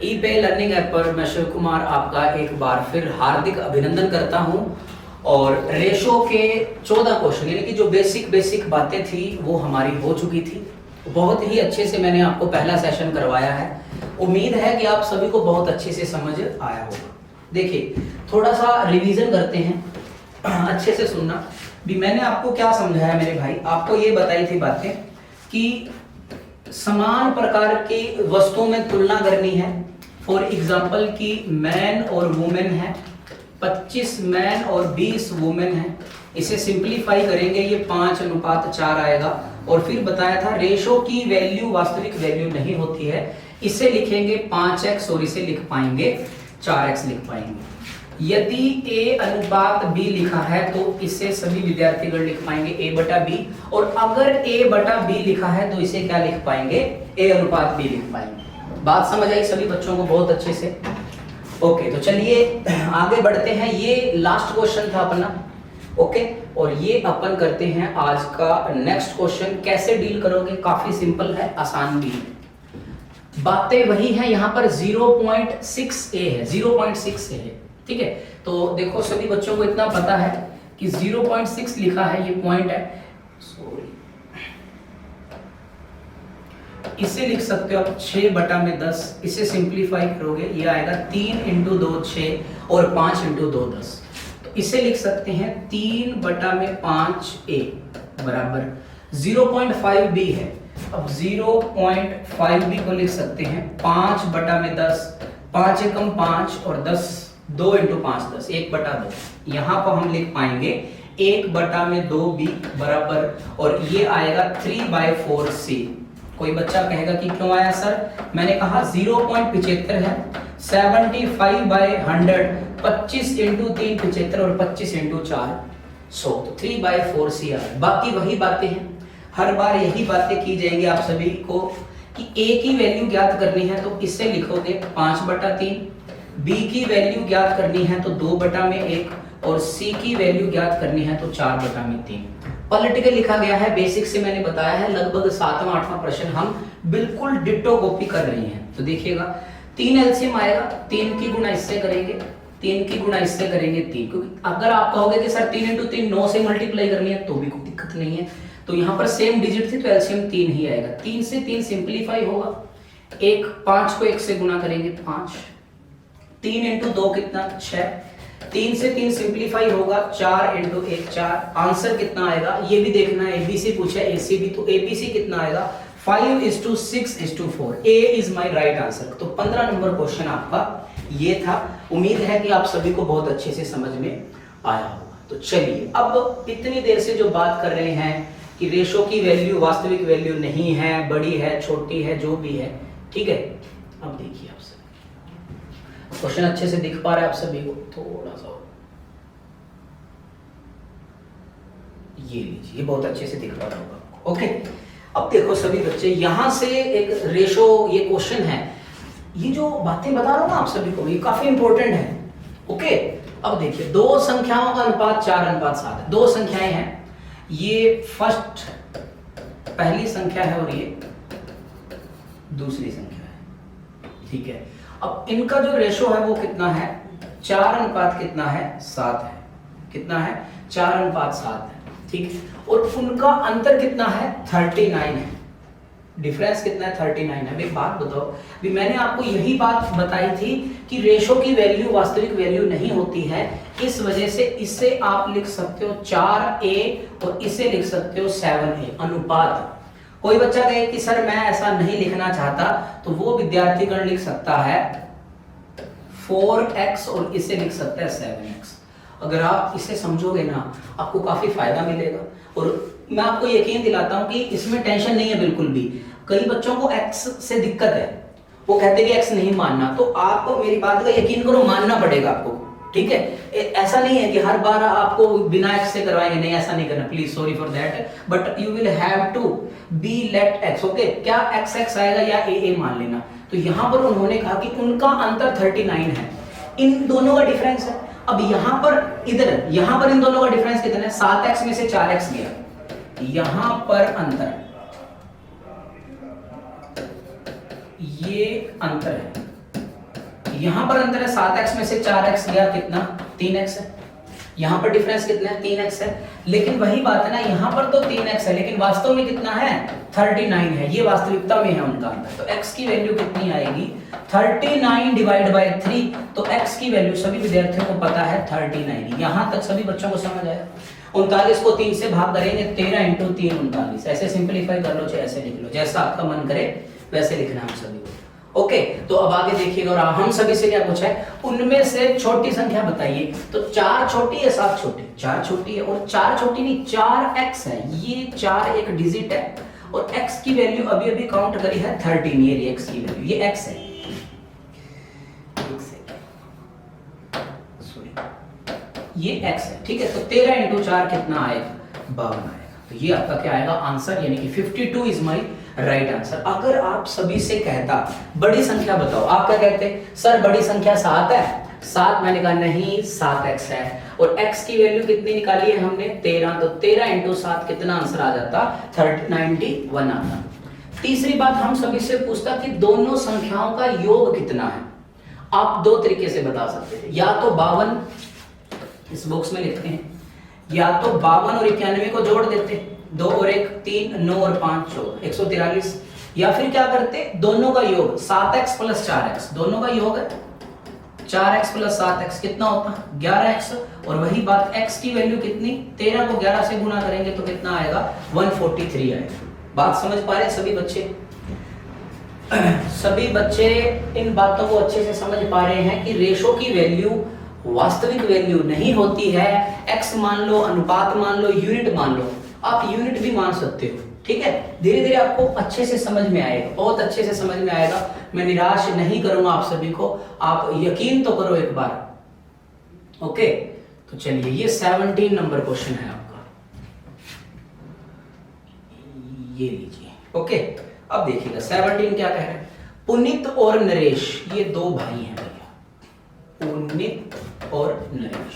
ई पे learning app पर मैं शिव कुमार आपका एक बार फिर हार्दिक अभिनंदन करता हूं। और रेशो के 14 क्वेश्चन यानी कि जो बेसिक बातें थी वो हमारी हो चुकी थी। बहुत ही अच्छे से मैंने आपको पहला सेशन करवाया है। उम्मीद है कि आप सभी को बहुत अच्छे से समझ आया होगा। देखिए थोड़ा सा रिवीजन करते हैं, अच्छे से सुनना भी। मैंने आपको क्या समझाया मेरे भाई, आपको ये बताई थी बातें कि समान प्रकार की वस्तुओं में तुलना करनी है। फॉर एग्जाम्पल कि मैन और वुमेन है, 25 मैन और 20 वुमेन है। इसे सिंप्लीफाई करेंगे, ये 5:4 आएगा। और फिर बताया था रेशो की वैल्यू वास्तविक वैल्यू नहीं होती है। इसे लिखेंगे 5x और इसे लिख पाएंगे 4x लिख पाएंगे। यदि a अनुपात b लिखा है तो इसे सभी विद्यार्थीगण लिख पाएंगे a/b। और अगर a/b लिखा है तो इसे क्या लिख पाएंगे, a अनुपात b लिख पाएंगे। बात समझ आई सभी बच्चों को बहुत अच्छे से? ओके, तो चलिए आगे बढ़ते हैं। ये लास्ट क्वेश्चन था अपना। ओके, और ये अपन करते हैं आज का नेक्स्ट क्वेश्चन। कैसे डील करोगे? काफी सिंपल है, आसान भी है। बातें वही हैं, यहाँ पर 0.6a है, 0.6a है। ठीक है, तो देखो सभी बच्चों को इतना पता है कि 0.6 लिखा है, ये पॉइंट है। सॉरी, इसे लिख सकते हो आप 6/10। इसे सिंप्लीफाई करोगे ये आएगा 3 × 2 6 और 5 × 2 10। तो इसे लिख सकते हैं 3/5a बराबर 0.5b है। अब 0.5b को लिख सकते हैं 5/10, 5 एकम 5 और 10, 2 × 5 10, 1/2। यहाँ पर हम लिख पाएंगे 1/2b बराबर, और ये आएगा 3/4c। कोई बच्चा कहेगा कि क्यों आया सर? मैंने कहा 0.75 है, 75/100, 25 × 3 75 और 25 × 4 100, तो 3/4c आ रहा। बाकी वही बातें हैं, हर बार यही बातें की जाएंगी आप सभी को कि a की वैल्यू ज्ञात करनी है तो इससे लिखोगे 5/3, b की वैल्यू ज्ञात करनी है तो 2/1 और c की वैल्यू ज्ञात करनी है तो 4/3। पॉलिटिकल लिखा गया है, बेसिक से मैंने बताया है। लगभग 7वां 8वां प्रश्न हम बिल्कुल डिट्टो कॉपी कर रहे हैं। तो देखिएगा 3 एलसीएम आएगा, 3 की गुणा इससे करेंगे, 3 की गुणा इससे करेंगे 3। क्योंकि अगर आप कहोगे कि सर 3 × 3 9 से मल्टीप्लाई करनी है तो भी कोई दिक्कत नहीं है। तो यहाँ पर सेम डिजिट थी तो एलसीएम 3 ही आएगा। 3 से 3 सिंप्लीफाई होगा, 5 को 1 से गुणा करेंगे 5, 3 × 2 कितना 6, 3 से 3 सिंप्लीफाई होगा, 4 × 1 4। आंसर कितना आएगा ये भी देखना है। एबीसी पूछा है, एसीबी, तो एबीसी कितना आएगा 5:6:4। ए इज माय राइट आंसर। तो 15 नंबर क्वेश्चन आपका ये था। उम्मीद है कि आप सभी को बहुत अच्छे से समझ में आया होगा। तो चलिए, अब इतनी देर से जो बात कर रहे हैं कि रेशो की वैल्यू वास्तविक वैल्यू नहीं है, बड़ी है, छोटी है, जो भी है, ठीक है। अब देखिए आप सभी क्वेश्चन अच्छे से दिख पा रहा है आप सभी को? थोड़ा सा ये लीजिए, ये बहुत अच्छे से दिख पा रहा होगा। ओके, अब देखो सभी बच्चे, यहां से एक रेशो, ये क्वेश्चन है, ये जो बातें बता रहा हूं ना आप सभी को, ये काफी इंपॉर्टेंट है। ओके, अब देखिए दो संख्याओं का अनुपात 4:7 है। दो संख्याएं हैं, ये फर्स्ट पहली संख्या है और ये दूसरी संख्या है। ठीक है, अब इनका जो रेशो है वो कितना है? 4:7 कितना है? 7 है। कितना है? 4:7 है। ठीक, और उनका अंतर कितना है? 39 है। डिफरेंस कितना है? 39 है। एक बात बताओ, भी मैंने आपको यही बात बताई थी कि रेशो की वैल्यू वास्तविक वैल्यू नहीं होती है। इस वजह से इसे आप लिख सकते हो 4a और इसे लिख सकते हो 7a अनुपात। कोई बच्चा कहे कि सर मैं ऐसा नहीं लिखना चाहता, तो वो विद्यार्थीगण लिख सकता है 4x और इसे लिख सकता है 7x। अगर आप इसे समझोगे ना, आपको काफी फायदा मिलेगा। और मैं आपको यकीन दिलाता हूं कि इसमें टेंशन नहीं है बिल्कुल भी। कई बच्चों को x से दिक्कत है, वो कहते हैं कि x नहीं मानना, तो आपको मेरी बात का यकीन करो, मानना पड़ेगा आपको। ठीक है, ऐसा नहीं है कि हर बार आपको बिना x से करवाएंगे, नहीं, ऐसा नहीं करना please, sorry for that, but you will have to be late x। Okay, क्या x आएगा या a मान लेना। तो यहां पर उन्होंने कहा कि उनका अंतर 39 है, इन दोनों का डिफरेंस है। अब यहां पर यहां पर इन दोनों का डिफरेंस कितना है? 7x में से 4x गया, यहां पर अंतर, ये अंतर है। यहां पर अंतर है 7x में से 4x गया कितना 3x है, यहां पर डिफरेंस कितना है 3x है, लेकिन वही बात है ना, यहां पर तो 3x है लेकिन वास्तव में कितना है 39 है, ये वास्तविकता में है उनका अंतर। तो x की वैल्यू कितनी आएगी 39 डिवाइड बाय 3, तो x की वैल्यू सभी विद्यार्थियों को पता है 39। यहां तक सभी बच्चों को समझ आया। 39 को 3 से भाग करेंगे 13 इंटू 3 39, ऐसे सिंपलीफाई कर लो, चाहे ऐसे लिख लो, जैसा आपका मन करे वैसे लिखना हम सभी को। ओके, तो अब आगे देखिएगा, और हम सभी से क्या पूछा है, उनमें से छोटी संख्या बताइए। तो 4 छोटी है 7 छोटी, 4 छोटी है, और 4 छोटी नहीं 4x है, ये 4 एक डिजिट है, और x की वैल्यू अभी अभी काउंट करी है 13, ये x की वैल्यू, ये x है, ये x है, ठीक है। तो 13 इंटू 4 कितना आएगा 52 आएगा। तो ये आपका क्या आएगा आंसर, यानी कि 52 इज माई राइट आंसर। अगर आप सभी से कहता बड़ी संख्या बताओ, आप क्या कहते सर बड़ी संख्या 7 है, 7, मैंने कहा नहीं 7x है, और x की वैल्यू कितनी निकाली है हमने 13, तो 13 इंटू 7 कितना आंसर आ जाता 91 आता। तीसरी बात हम सभी से पूछता कि दोनों संख्याओं का योग कितना है। आप दो तरीके से बता सकते थे, या तो 52 इस बॉक्स में लिखते हैं, या तो 52 और 91 को जोड़ देते, 2 और 1 3, 9 और 5 14 143, या फिर क्या करते दोनों का योग 7x प्लस 4x, दोनों का योग है 4x प्लस 7x कितना होता 11x, और वही बात x की वैल्यू कितनी 13 को 11 से गुना करेंगे तो कितना आएगा 143 आएगा। बात समझ पा रहे सभी बच्चे? सभी बच्चे इन बातों को अच्छे से समझ पा रहे हैं कि रेशो की वैल्यू वास्तविक वैल्यू नहीं होती है। x मान लो, अनुपात मान लो, यूनिट मान लो, आप यूनिट भी मान सकते हो, ठीक है। धीरे धीरे आपको अच्छे से समझ में आएगा, बहुत अच्छे से समझ में आएगा। मैं निराश नहीं करूंगा आप सभी को, आप यकीन तो करो एक बार। ओके, तो चलिए ये 17 नंबर क्वेश्चन है आपका, ये लीजिए। ओके, अब देखिएगा 17 क्या कह रहे हैं, पुनीत और नरेश ये दो भाई हैं भैया, पुनीत और नरेश,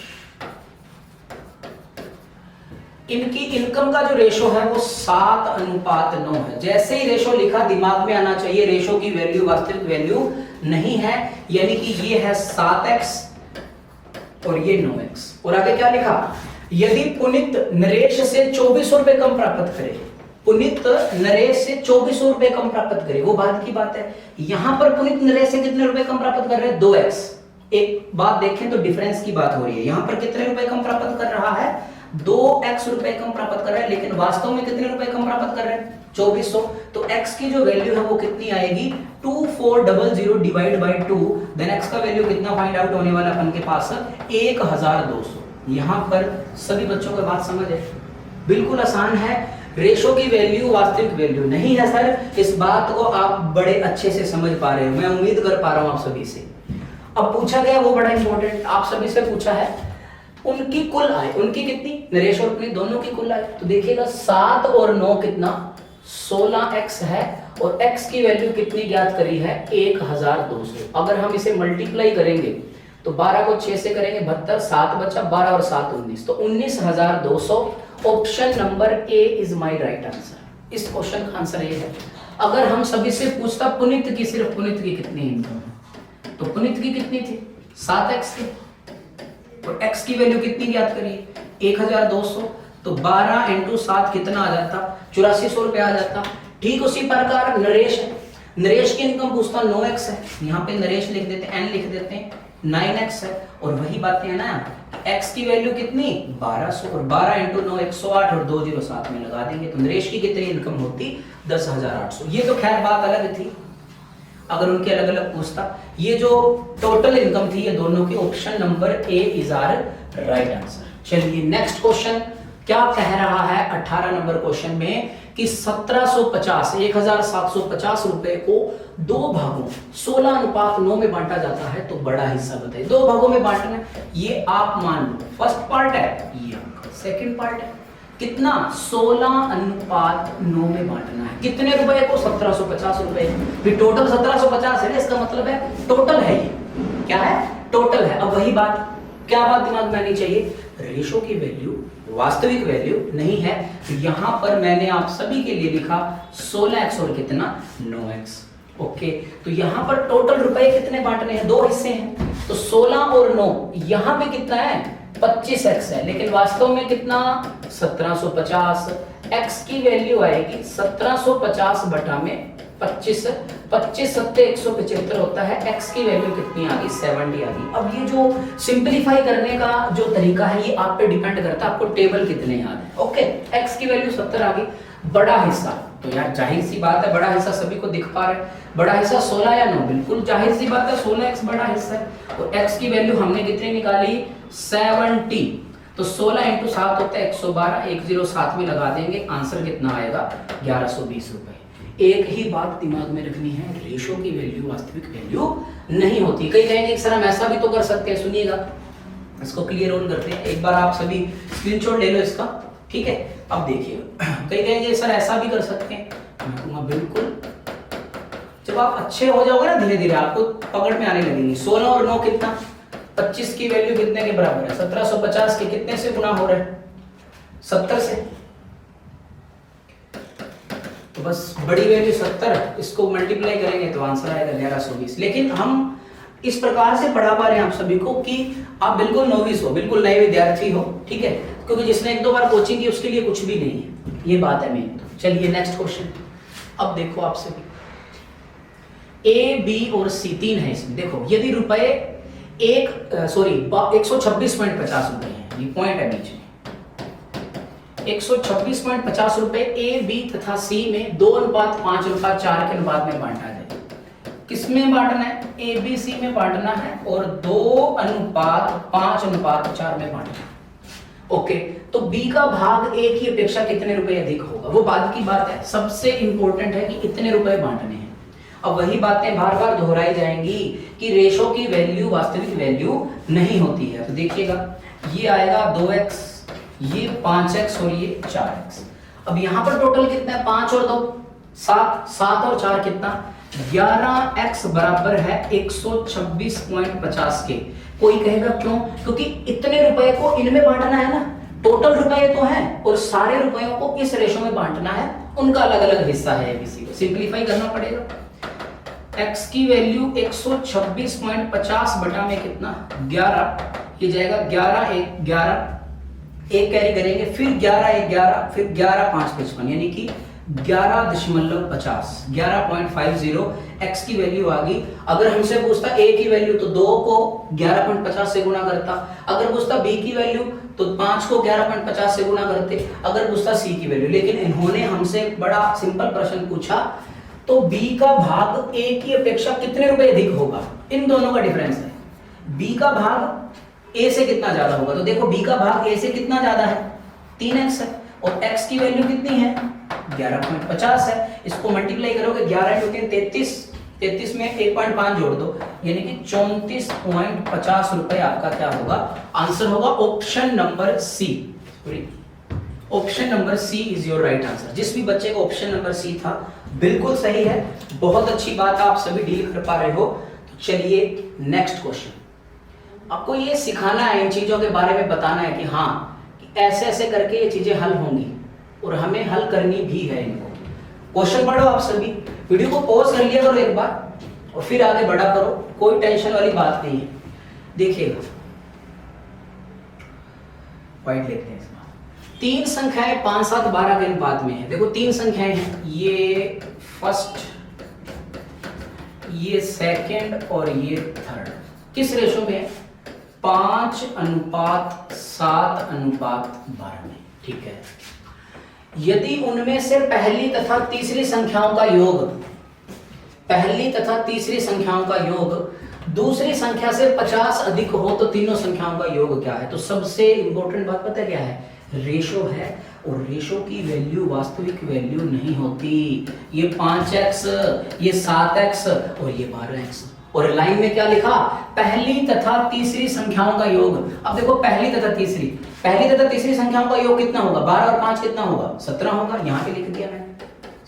इनकी इनकम का जो रेशो है वो 7:9 है। जैसे ही रेशो लिखा दिमाग में आना चाहिए रेशो की वैल्यू वास्तविक वैल्यू नहीं है, यानी कि ये है 7x और ये 9x। और आगे क्या लिखा, यदि पुनीत नरेश से 2400 रुपए कम प्राप्त करे, पुनीत नरेश से 2400 रुपए कम प्राप्त करे, वो बात की बात है। यहां पर पुनीत नरेश से कितने रुपए कम प्राप्त कर रहे हैं 2x। एक बात देखें तो डिफरेंस की बात हो रही है, यहां पर कितने रुपए कम प्राप्त कर रहा है 2x रुपए कम प्राप्त कर रहा है, लेकिन वास्तव में कितने रुपए कम प्राप्त कर रहे हैं 2400। तो x की जो वैल्यू है वो कितनी आएगी 2400 डिवाइड बाय 2, देन x का वैल्यू कितना फाइंड आउट होने वाला अपन के पास 1200। यहां पर सभी बच्चों को बात समझ है, बिल्कुल आसान है। रेशो की वैल्यू वास्तविक वैल्यू नहीं है सर, इस बात को आप बड़े अच्छे से समझ पा रहे हो, मैं उम्मीद कर पा रहा हूं आप सभी से। अब पूछा गया वो बड़ा इंपॉर्टेंट, आप सभी से पूछा है उनकी कुल आय, उनकी कितनी नरेश और पुनीत दोनों की कुल आय। तो देखिएगा 7 और 9 कितना 16x है, और x की वैल्यू कितनी ज्ञात करी है 1200। अगर हम इसे मल्टीप्लाई करेंगे तो 12 को 6 से करेंगे 72, 7 बचा 12 और 7 19, तो 19200। Option number A is my right answer. इस क्वेश्चन का आंसर ये है। अगर हम सभी से पूछता पुनीत की, सिर्फ पुनीत की कितनी इनकम, तो पुनीत की कितनी थी 7x की, और x की वैल्यू कितनी ज्ञात करिए 1200, तो 12 इंटू 7 कितना आ जाता 8400 रुपए आ जाता। ठीक उसी प्रकार नरेश है, नरेश की इनकम पूछता 9x है, यहाँ पे नरेश लिख देते हैं, n लिख देते हैं, 9x है, और वही बातें है ना x की वैल्यू कितनी 1200, और 12 इंटू 9 108, और 2 0 साथ में लगा देंगे तो नरेश की कितनी इनकम होती 10,800। ये तो खैर बात अलग थी अगर उनके अलग अलग पूछता। ये जो टोटल इनकम थी ये दोनों की, option number A is our right answer. चलिए नेक्स्ट क्वेश्चन क्या कह रहा है 18 नंबर क्वेश्चन में कि 1750 रुपए को दो भागों 16:9 में बांटा जाता है, तो बड़ा हिस्सा बताइए। दो भागों में बांटना ये आप मान लो फर्स्ट पार्ट है, ये आपका सेकंड पार्ट है। कितना 16:9 में बांटना है, कितने रुपए को 1750 रुपए। फिर टोटल 1750 है ना, इसका मतलब है टोटल है, ये क्या है टोटल है। अब वही बात, क्या बात दिमाग में आनी चाहिए, रेशो की वैल्यू वास्तविक वैल्यू नहीं है, तो यहां पर मैंने आप सभी के लिए लिखा 16x और कितना 9x। ओके, तो यहाँ पर टोटल रुपए कितने बांटने हैं, 2 हिस्से हैं, तो 16 और 9, यहाँ पे कितना है 25x है, लेकिन वास्तव में कितना 1750। x की वैल्यू आएगी 1750 बटा में 25, 25 सत्ते 175 होता है, x की वैल्यू कितनी आ गई 70 आ गई। अब ये जो सिंपलीफाई करने का जो तरीका है ये आप पे डिपेंड करता है, आपको टेबल कितने याद है। ओके, x की वैल्यू 70 आ गई, बड़ा हिस्सा तो यार जाहिर सी बात है बड़ा हिस्सा सभी को दिख पा रहा है, बड़ा हिस्सा 16 या 9, बिल्कुल जाहिर सी बात है 16x बड़ा हिस्सा है, और x की वैल्यू हमने कितनी निकाली 70, तो 16 × 7 होता है 112, 107 में लगा देंगे, आंसर कितना आएगा 1120 रुपए। एक ही बात दिमाग में रखनी है, रेशो की वैल्यू वास्तविक वैल्यू नहीं होती। कई कहेंगे सर हम ऐसा भी तो कर सकते हैं, सुनिएगा इसको क्लियर ऑन करते हैं, एक बार आप सभी स्क्रीनशॉट ले लो इसका, ठीक है। अब देखिए कई कहेंगे सर ऐसा भी कर सकते हैं, मैं कहूंगा बिल्कुल, जब आप अच्छे हो जाओगे ना धीरे धीरे आपको पकड़ में आने लगेंगे। 16 और 9 कितना, 25 की वैल्यू कितने के बराबर है, 1750 के कितने से गुना हो रहा है 70 से, तो बस बड़ी वैल्यू 70, इसको मल्टीप्लाई करेंगे तो आंसर आएगा 1120। लेकिन हम इस प्रकार से पढ़ा पा रहे हैं आप सभी को कि आप बिल्कुल नोविस हो, बिल्कुल नए विद्यार्थी हो, ठीक है, क्योंकि जिसने 1-2 बार कोचिंग की उसके लिए कुछ भी नहीं है, ये बात है मेन। चलिए नेक्स्ट क्वेश्चन, अब देखो आप सभी A, B और C 3 है इसमें। देखो यदि रुपए 126.50 रुपए है, ये पॉइंट है बीच में, 126.50 रुपए A, B तथा C में 2:5:4 के अनुपात में बांटा जाए। किसमें बांटना है, A, B, C में बांटना है और 2:5:4 में बांटना है। ओके, तो B का भाग A की अपेक्षा कितने रुपए अधिक होगा, वो बाद की बात है, सबसे इंपॉर्टेंट है कि इतने रुपए बांटने हैं। अब वही बातें बार बार दोहराई जाएंगी कि रेशो की वैल्यू वास्तविक वैल्यू नहीं होती है। तो देखिएगा ये आएगा 2x, ये 5x और ये 4x। अब यहां पर टोटल कितना है, 5 और 2 7, 7 और 4 कितना 11x बराबर है 126.50 के। कोई कहेगा क्यों, क्योंकि इतने रुपए को इनमें बांटना है ना, टोटल रुपए तो है और सारे रुपयों को इस रेशो में बांटना है, उनका अलग अलग हिस्सा है एबीसी को, सिंपलीफाई करना पड़ेगा। x की वैल्यू 126.50 बटा में कितना 11, ये जाएगा 11 एक कैरी करेंगे, फिर 11 1 11, फिर 11 5 55, यानी कि 11.50 11.50 x की वैल्यू आ गई। अगर हमसे पूछता a की वैल्यू तो 2 को 11.50 से गुणा करता, अगर पूछता b की वैल्यू तो 5 को 11.50 से गुणा करते, अगर पूछता c की वैल्यू। लेकिन इन्होंने हमसे बड़ा सिंपल प्रश्न पूछा, तो b का भाग a की अपेक्षा कितने रुपए अधिक होगा, इन दोनों का डिफरेंस है। b का भाग a से कितना ज्यादा होगा, तो देखो b का भाग a से कितना ज्यादा है 3x है, और x की वैल्यू कितनी है 11.50 है। इसको मल्टीप्लाई करोगे 11 × 3 33, 33 में 1.5 जोड़ दो, यानी कि 34.50 रुपए आपका क्या होगा, आंसर होगा option number C. Option number C is your right answer. जिस भी बच्चे का ऑप्शन नंबर सी था बिल्कुल सही है, बहुत अच्छी बात आप सभी डील कर पा रहे हो। तो चलिए नेक्स्ट क्वेश्चन, आपको ये सिखाना है, इन चीजों के बारे में बताना है कि हाँ कि ऐसे ऐसे करके ये चीजें हल होंगी और हमें हल करनी भी है इनको। क्वेश्चन पढ़ो आप सभी, वीडियो को पॉज कर लिया करो एक बार और फिर आगे बढ़ा करो, कोई टेंशन वाली बात नहीं है। देखिएगा पॉइंट लेते हैं, 3 संख्याएं 5 7 12 के अनुपात में है। देखो 3 संख्याएं हैं, ये फर्स्ट, ये सेकंड और ये थर्ड, किस रेशो में है 5:7:12 में, ठीक है। यदि उनमें से पहली तथा तीसरी संख्याओं का योग, पहली तथा तीसरी संख्याओं का योग दूसरी संख्या से 50 अधिक हो तो तीनों संख्याओं का योग क्या है। तो सबसे इंपॉर्टेंट बात पता है क्या है, रेशो है, और रेशो की वैल्यू वास्तविक वैल्यू नहीं होती। ये 5x, ये 7x और ये 12x, और लाइन में क्या लिखा, पहली तथा तीसरी संख्याओं का योग। अब देखो पहली तथा तीसरी संख्याओं का योग कितना होगा, 12 और 5 कितना होगा 17 होगा, यहाँ पे लिख दिया मैंने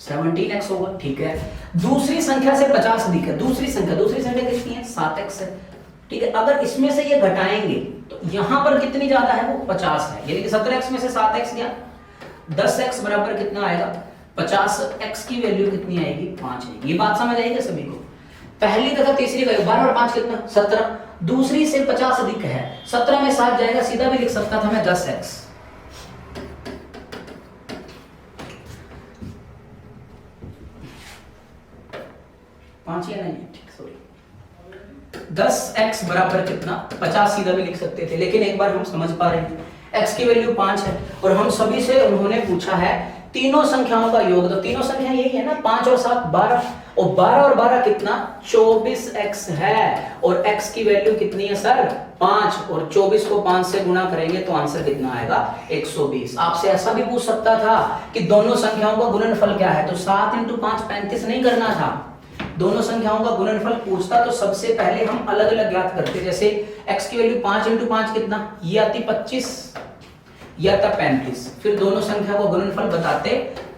17x होगा, ठीक है। दूसरी संख्या से 50 अधिक है, दूसरी संख्या कितनी है 7x है, ठीक है। अगर इसमें से ये घटाएंगे तो यहां पर कितनी ज्यादा है, वो 50 है, यानी कि 17x में से 7x गया, 10x बराबर कितना आएगा 50x की वैल्यू कितनी आएगी? 5 आएगी। ये बात समझ आएगी सभी को? पहली तथा तीसरी का 12 और 5 कितना? 17। दूसरी से 50 अधिक है, 17 में 7 जाएगा, सीधा भी लिख सकता था मैं 10x। 5 या नहीं, ठीक, सॉरी, 10x बराबर कितना? 50 सीधा भी लिख सकते थे, लेकिन एक बार हम समझ पा रहे हैं x की वैल्यू 5 है और हम सभी से उन्होंने पूछा है तीनों संख्याओं का योग। तो तीनों संख्या यही है ना, 5 और 7 12, और 12 और 12 कितना? 24x है। और x की वैल्यू कितनी है सर? 5, और 24 को 5 से गुणा करेंगे तो आंसर कितना आएगा? 120। आपसे ऐसा भी पूछ सकता था कि दोनों संख्याओं का गुणनफल क्या है, तो 7 × 5 35 नहीं करना था। दोनों संख्याओं का गुणनफल पूछता तो सबसे पहले हम अलग अलग ज्ञात करते। जैसे x की वैल्यू 5 × 5 कितना? ये आती 25, ये आता 35। फिर दोनों संख्या को गुणनफल बताते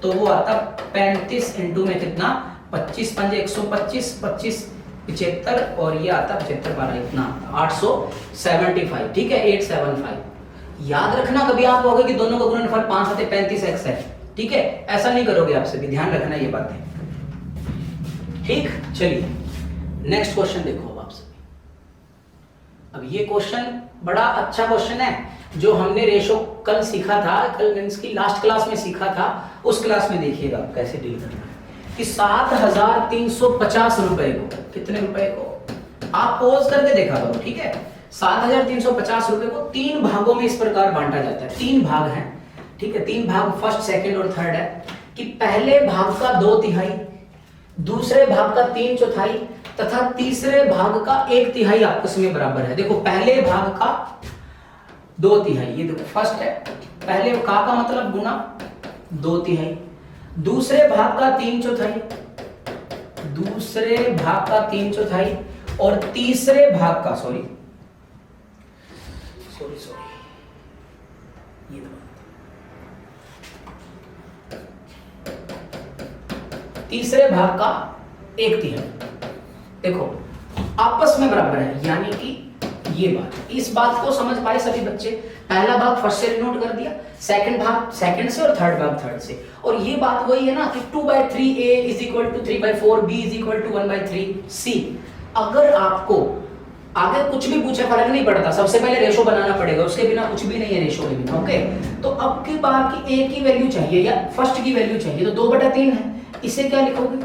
तो वो आता 35 × में कितना? 25 5 125, 25 75, और ये आता 75 12 इतना 875। ठीक है, 875। याद रखना, कभी आप कहोगे कि दोनों का गुणनफल 5 आते 35x है, ठीक है, ऐसा नहीं करोगे आपसे भी, ध्यान रखना ये बातें। ठीक, चलिए नेक्स्ट क्वेश्चन देखो अब आपसे। अब ये क्वेश्चन बड़ा अच्छा क्वेश्चन है, जो हमने रेशो कल सीखा था, कल मींस की लास्ट क्लास में सीखा था, उस क्लास में देखिएगा आप कैसे डील करना है। कि 7350 रुपए को, कितने रुपए को, आप पोज करके देखा करो, ठीक है। 7350 रुपए को 3 भागों में इस प्रकार बांटा जाता है। 3 भाग हैं, ठीक है, 3 भाग फर्स्ट, सेकंड और थर्ड है। कि पहले भाग का 2/3, दूसरे भाग का 3/4 तथा तीसरे भाग का 1/3 आपस में बराबर है। देखो, पहले भाग का 2/3, ये देखो फर्स्ट है, पहले का मतलब गुना 2/3, दूसरे भाग का 3/4, दूसरे भाग का 3/4, और तीसरे भाग का सॉरी ये तीसरे भाग का 1/3। देखो आपस में बराबर है, यानी कि ये बात, इस बात को समझ पाए सभी बच्चे। पहला भाग फर्स्ट से नोट कर दिया, सेकंड भाग सेकंड से, और थर्ड भाग थर्ड से। और ये बात वही है ना कि 2/3a = 3/4, b = 1/3c। अगर आपको आगे कुछ भी पूछे फर्क नहीं पड़ता, सबसे पहले रेशो बनाना पड़ेगा, उसके बिना कुछ भी नहीं है रेशो के बिना, ओके। तो अब की बार की a की वैल्यू चाहिए या फर्स्ट की वैल्यू चाहिए, तो 2/3 है, इसे क्या लिखोगे?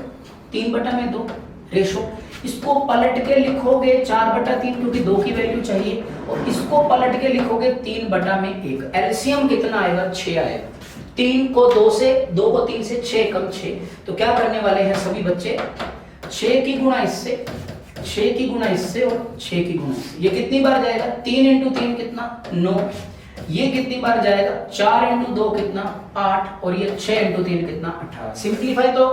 3/2 रेशो। इसको पलट के लिखोगे 4/3, क्योंकि 2 की वैल्यू चाहिए, और इसको पलट के लिखोगे 3/1। एलसीएम कितना आएगा? 6 आएगा। 3 को 2 से, 2 को 3 से, 6 कम 6। तो क्या करने वाले हैं सभी बच्चे? 6 की गुणा इससे, 6 की गुणा इससे, और 6 की गुणा इससे। ये कितनी बार जाएगा? 3 × 3 कितना? 9। ये कितनी बार जाएगा? 4 × 2 कितना? 8, और ये 6 × 3 कितना? 18। सिंपलीफाई तो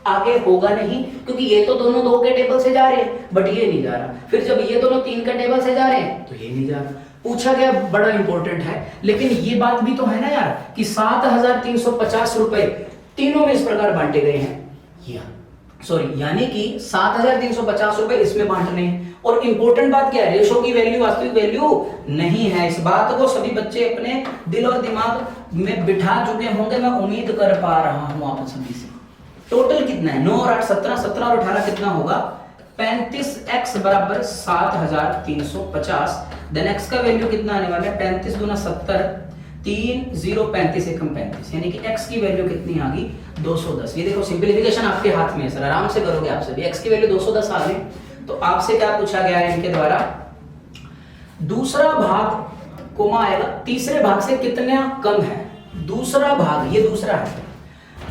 आगे होगा नहीं, क्योंकि ये तो दोनों 2 के टेबल से जा रहे हैं, बट ये नहीं जा रहा। फिर जब ये दोनों 3 के टेबल से जा रहे हैं तो ये नहीं जा रहा। पूछा गया बड़ा इंपॉर्टेंट है, लेकिन ये बात भी तो है ना यार कि 7350 रुपए तीनों में इस प्रकार बांटे गए हैं, यानी कि 7350 रुपए इसमें बांटने हैं। और इंपॉर्टेंट बात क्या है? रेशो की वैल्यू वास्तविक वैल्यू नहीं है। इस बात को सभी बच्चे अपने दिल और दिमाग में बिठा चुके होंगे, मैं उम्मीद कर पा रहा हूं आप सभी से। टोटल कितना है? 9 और 8 17, 17 और 18 कितना होगा? 35x = 7350। देन x का वैल्यू कितना आने वाला है? 35 × 70, 3 0 35 1 35, यानी कि x की वैल्यू कितनी आ गई? 210। ये देखो सिंपलीफिकेशन आपके हाथ में है सर, आराम से करोगे आप सभी। x की वैल्यू 210 आ गई, तो आपसे क्या पूछा गया है इनके द्वारा? दूसरा भाग कोमा आएगा, तीसरे भाग से कितना कम है? दूसरा भाग, ये दूसरा है,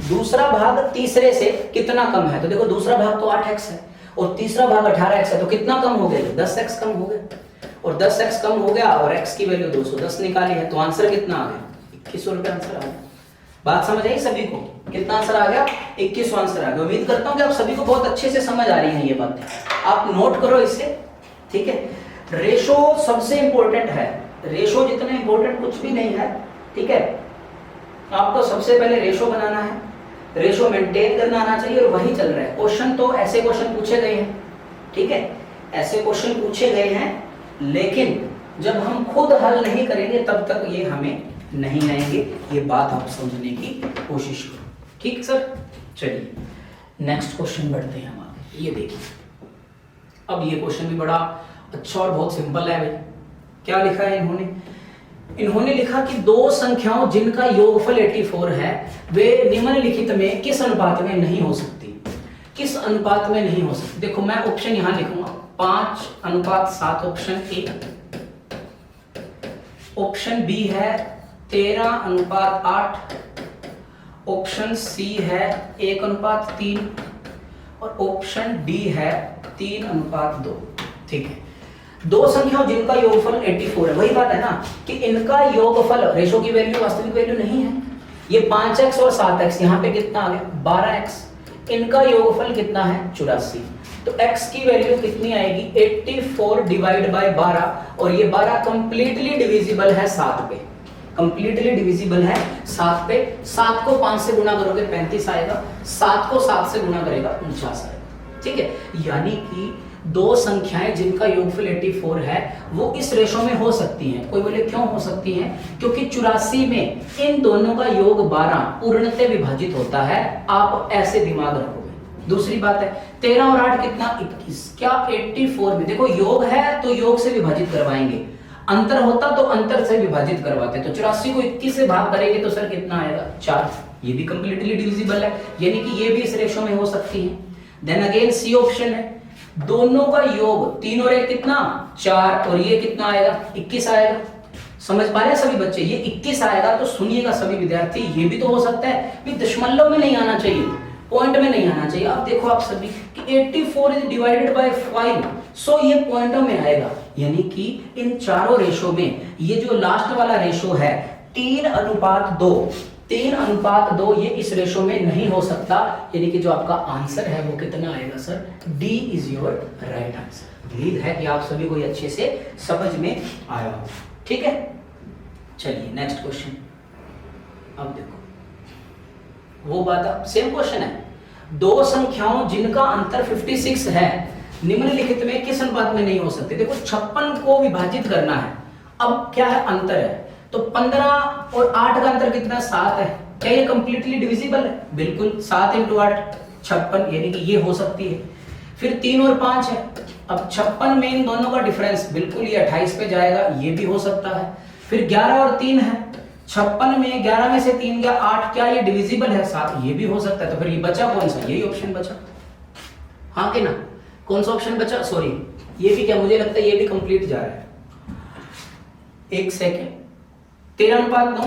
दूसरा भाग तीसरे से कितना कम है? तो देखो दूसरा भाग तो 8x है और तीसरा भाग 18x है, तो कितना कम हो गया? 10x कम हो गया। और 10x कम हो गया और x की वैल्यू 210 निकाली है, तो आंसर कितना आ गया? 2100 रुपए आंसर आ गया। बात समझ आई सभी को? कितना आंसर आ गया? 2100 आंसर आ गया। उम्मीद करता हूं कि आप सभी को बहुत अच्छे से समझ आ रही है ये बातें, आप नोट करो इसे, ठीक है। रेशो सबसे इंपॉर्टेंट है, रेशो जितना इंपॉर्टेंट कुछ भी नहीं है, ठीक है। आपको सबसे पहले रेशो बनाना है, रेशो मेंटेन करना आना चाहिए, और वही चल रहा है। क्वेश्चन तो ऐसे क्वेश्चन पूछे गए हैं, ठीक है, ऐसे क्वेश्चन पूछे गए हैं, लेकिन जब हम खुद हल नहीं करेंगे तब तक ये हमें नहीं आएंगे। ये बात आप समझने की कोशिश करो। ठीक सर, चलिए नेक्स्ट क्वेश्चन बढ़ते हैं हम आगे। ये देखिए, अब ये क्वेश्चन भी बड़ा अच्छा और बहुत सिंपल है भाई। क्या लिखा है इन्होंने लिखा कि दो संख्याओं जिनका योगफल 84 है वे निम्नलिखित में किस अनुपात में नहीं हो सकती। किस अनुपात में नहीं हो सकती? देखो मैं ऑप्शन यहां लिखूंगा 5:7 ऑप्शन ए, ऑप्शन बी है 13:8, ऑप्शन सी है 1:3 और ऑप्शन डी है 3:2। ठीक है, दो संख्याओं जिनका योगफल 84 है, वही बात है ना कि इनका योगफल रेशो की वैल्यू वास्तविक वैल्यू नहीं है। ये 5x और 7x, यहाँ पे कितना आ गया 12x, इनका योगफल कितना है 84। तो x की वैल्यू कितनी आएगी 84 डिवाइड बाय 12, और ये 12 कंप्लीटली डिविजिबल है 7 पे, कंप्लीटली डिविजिबल है 7 पे। 7 को 5 से गुणा करोगे 35 आएगा, 7 को 7 से गुणा करेगा 49 आएगा। ठीक है, यानी कि दो संख्याएं जिनका योगफल 84 है वो इस रेशो में हो सकती हैं। कोई बोले क्यों हो सकती हैं? क्योंकि 84 में इन दोनों का योग 12 पूर्णतः विभाजित होता है। आप ऐसे दिमाग रखोगे। दूसरी बात है 13 और 8 कितना 21, क्या 84 में देखो योग है तो योग से विभाजित करवाएंगे, अंतर होता तो अंतर से विभाजित करवाते। तो 84 को 21 से भाग करेंगे तो सर कितना आएगा 4, ये भी कंप्लीटली डिविजिबल है, यानी कि ये भी इस रेशो में हो सकती है। देन अगेन सी ऑप्शन है, दोनों का योग 3 और 1 कितना 4, और ये कितना आएगा 21 आएगा। समझ पा रहे हैं सभी बच्चे? ये 21 आएगा। तो सुनिएगा सभी विद्यार्थी, ये भी तो हो सकता है कि दशमलव में नहीं आना चाहिए, पॉइंट में नहीं आना चाहिए। अब देखो आप सभी कि 84 इज डिवाइडेड बाय 5, सो ये पॉइंटों में आएगा, यानी कि इन चारों रेशो में ये जो लास्ट वाला रेशो है 3:2, 3:2 ये इस रेशो में नहीं हो सकता, यानी कि जो आपका आंसर है वो कितना आएगा sir, D is your right answer. उम्मीद है कि आप सभी को ये अच्छे से समझ में आया हो। ठीक है, चलिए नेक्स्ट क्वेश्चन। अब देखो वो बात, सेम क्वेश्चन है, दो संख्याओं जिनका अंतर 56 है निम्नलिखित में किस अनुपात में नहीं हो सकते। देखो 56 को विभाजित करना है, अब क्या है अंतर है, तो 15 और 8 का अंतर कितना 7 है, क्या ये कंप्लीटली डिविजिबल है? बिल्कुल, 7 × 8 56, यानी कि ये हो सकती है। फिर 3 और 5 है, अब 56 में इन दोनों का डिफरेंस बिल्कुल ये 28 पे जाएगा, ये भी हो सकता है। फिर 11 और 3 है, 56 में 11 में से 3 गया 8, क्या ये डिविजिबल है 7, ये भी हो सकता है। तो फिर ये बचा कौन सा, यही ऑप्शन बचा, हाँ कि ना? कौन सा ऑप्शन बचा, सॉरी ये भी, क्या मुझे लगता है ये भी कंप्लीट जा रहा है। एक सेकेंड, 13:9,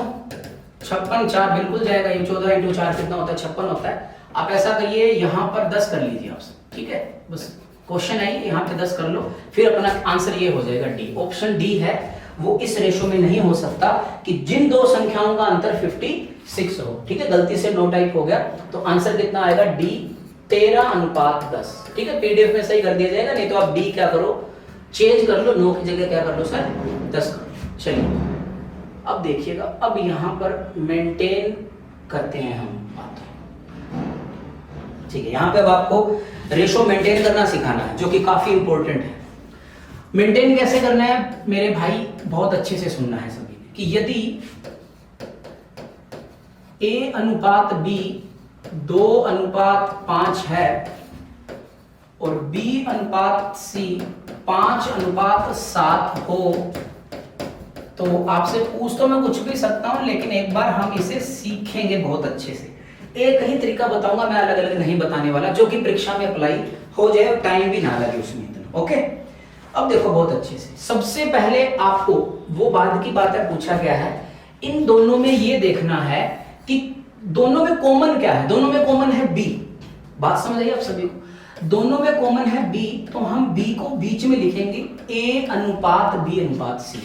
56 4 बिल्कुल जाएगा, ये 14 × 4 कितना होता है 56 होता है। आप ऐसा करिए यहाँ पर 10 कर लीजिए आप सब, ठीक है, बस क्वेश्चन आई यहाँ पे 10 कर लो, फिर अपना आंसर ये हो जाएगा डी। ऑप्शन डी है वो इस रेशो में नहीं हो सकता कि जिन दो संख्याओं का अंतर 56 हो। ठीक है, गलती से नो टाइप हो गया, तो आंसर कितना आएगा डी 13:10। ठीक है, पीडीएफ में सही कर दिया जाएगा, नहीं तो आप डी क्या करो चेंज कर लो, 9 की जगह क्या कर लो सर 10 कर लो। चलिए अब देखिएगा, अब यहां पर मेंटेन करते हैं हम बात। ठीक है, यहां पे अब आपको रेशो मेंटेन करना सिखाना है, जो कि काफी इंपॉर्टेंट है। मेंटेन कैसे करना है मेरे भाई, बहुत अच्छे से सुनना है सभी ने, कि यदि A:B 2:5 है और B:C 5:7 हो, तो आपसे पूछ तो मैं कुछ भी सकता हूं, लेकिन एक बार हम इसे सीखेंगे बहुत अच्छे से। एक ही तरीका बताऊंगा मैं, अलग अलग नहीं बताने वाला, जो कि परीक्षा में अप्लाई हो जाए और टाइम भी ना लगे उसमें इतना। ओके, अब देखो बहुत अच्छे से, सबसे पहले आपको वो बाद की बात है पूछा गया है, इन दोनों में ये देखना है कि दोनों में कॉमन क्या है। दोनों में कॉमन है B, बात समझ आई आप सभी को? दोनों में कॉमन है B, तो हम B को बीच में लिखेंगे A:B:C।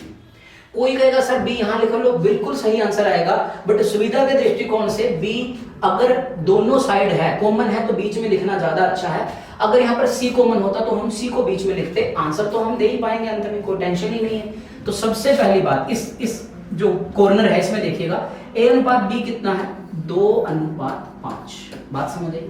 कोई कहेगा सर B यहां लिख लो, बिल्कुल सही आंसर आएगा, बट सुविधा के दृष्टिकोण से B अगर दोनों साइड है कॉमन है तो बीच में लिखना ज्यादा अच्छा है। अगर यहाँ पर C कॉमन होता तो हम C को बीच में लिखते, आंसर तो हम दे ही पाएंगे अंत में, कोई टेंशन ही नहीं है। तो सबसे पहली बात इस जो कॉर्नर है इसमें देखिएगा A:B कितना है 2:5, बात समझ आई?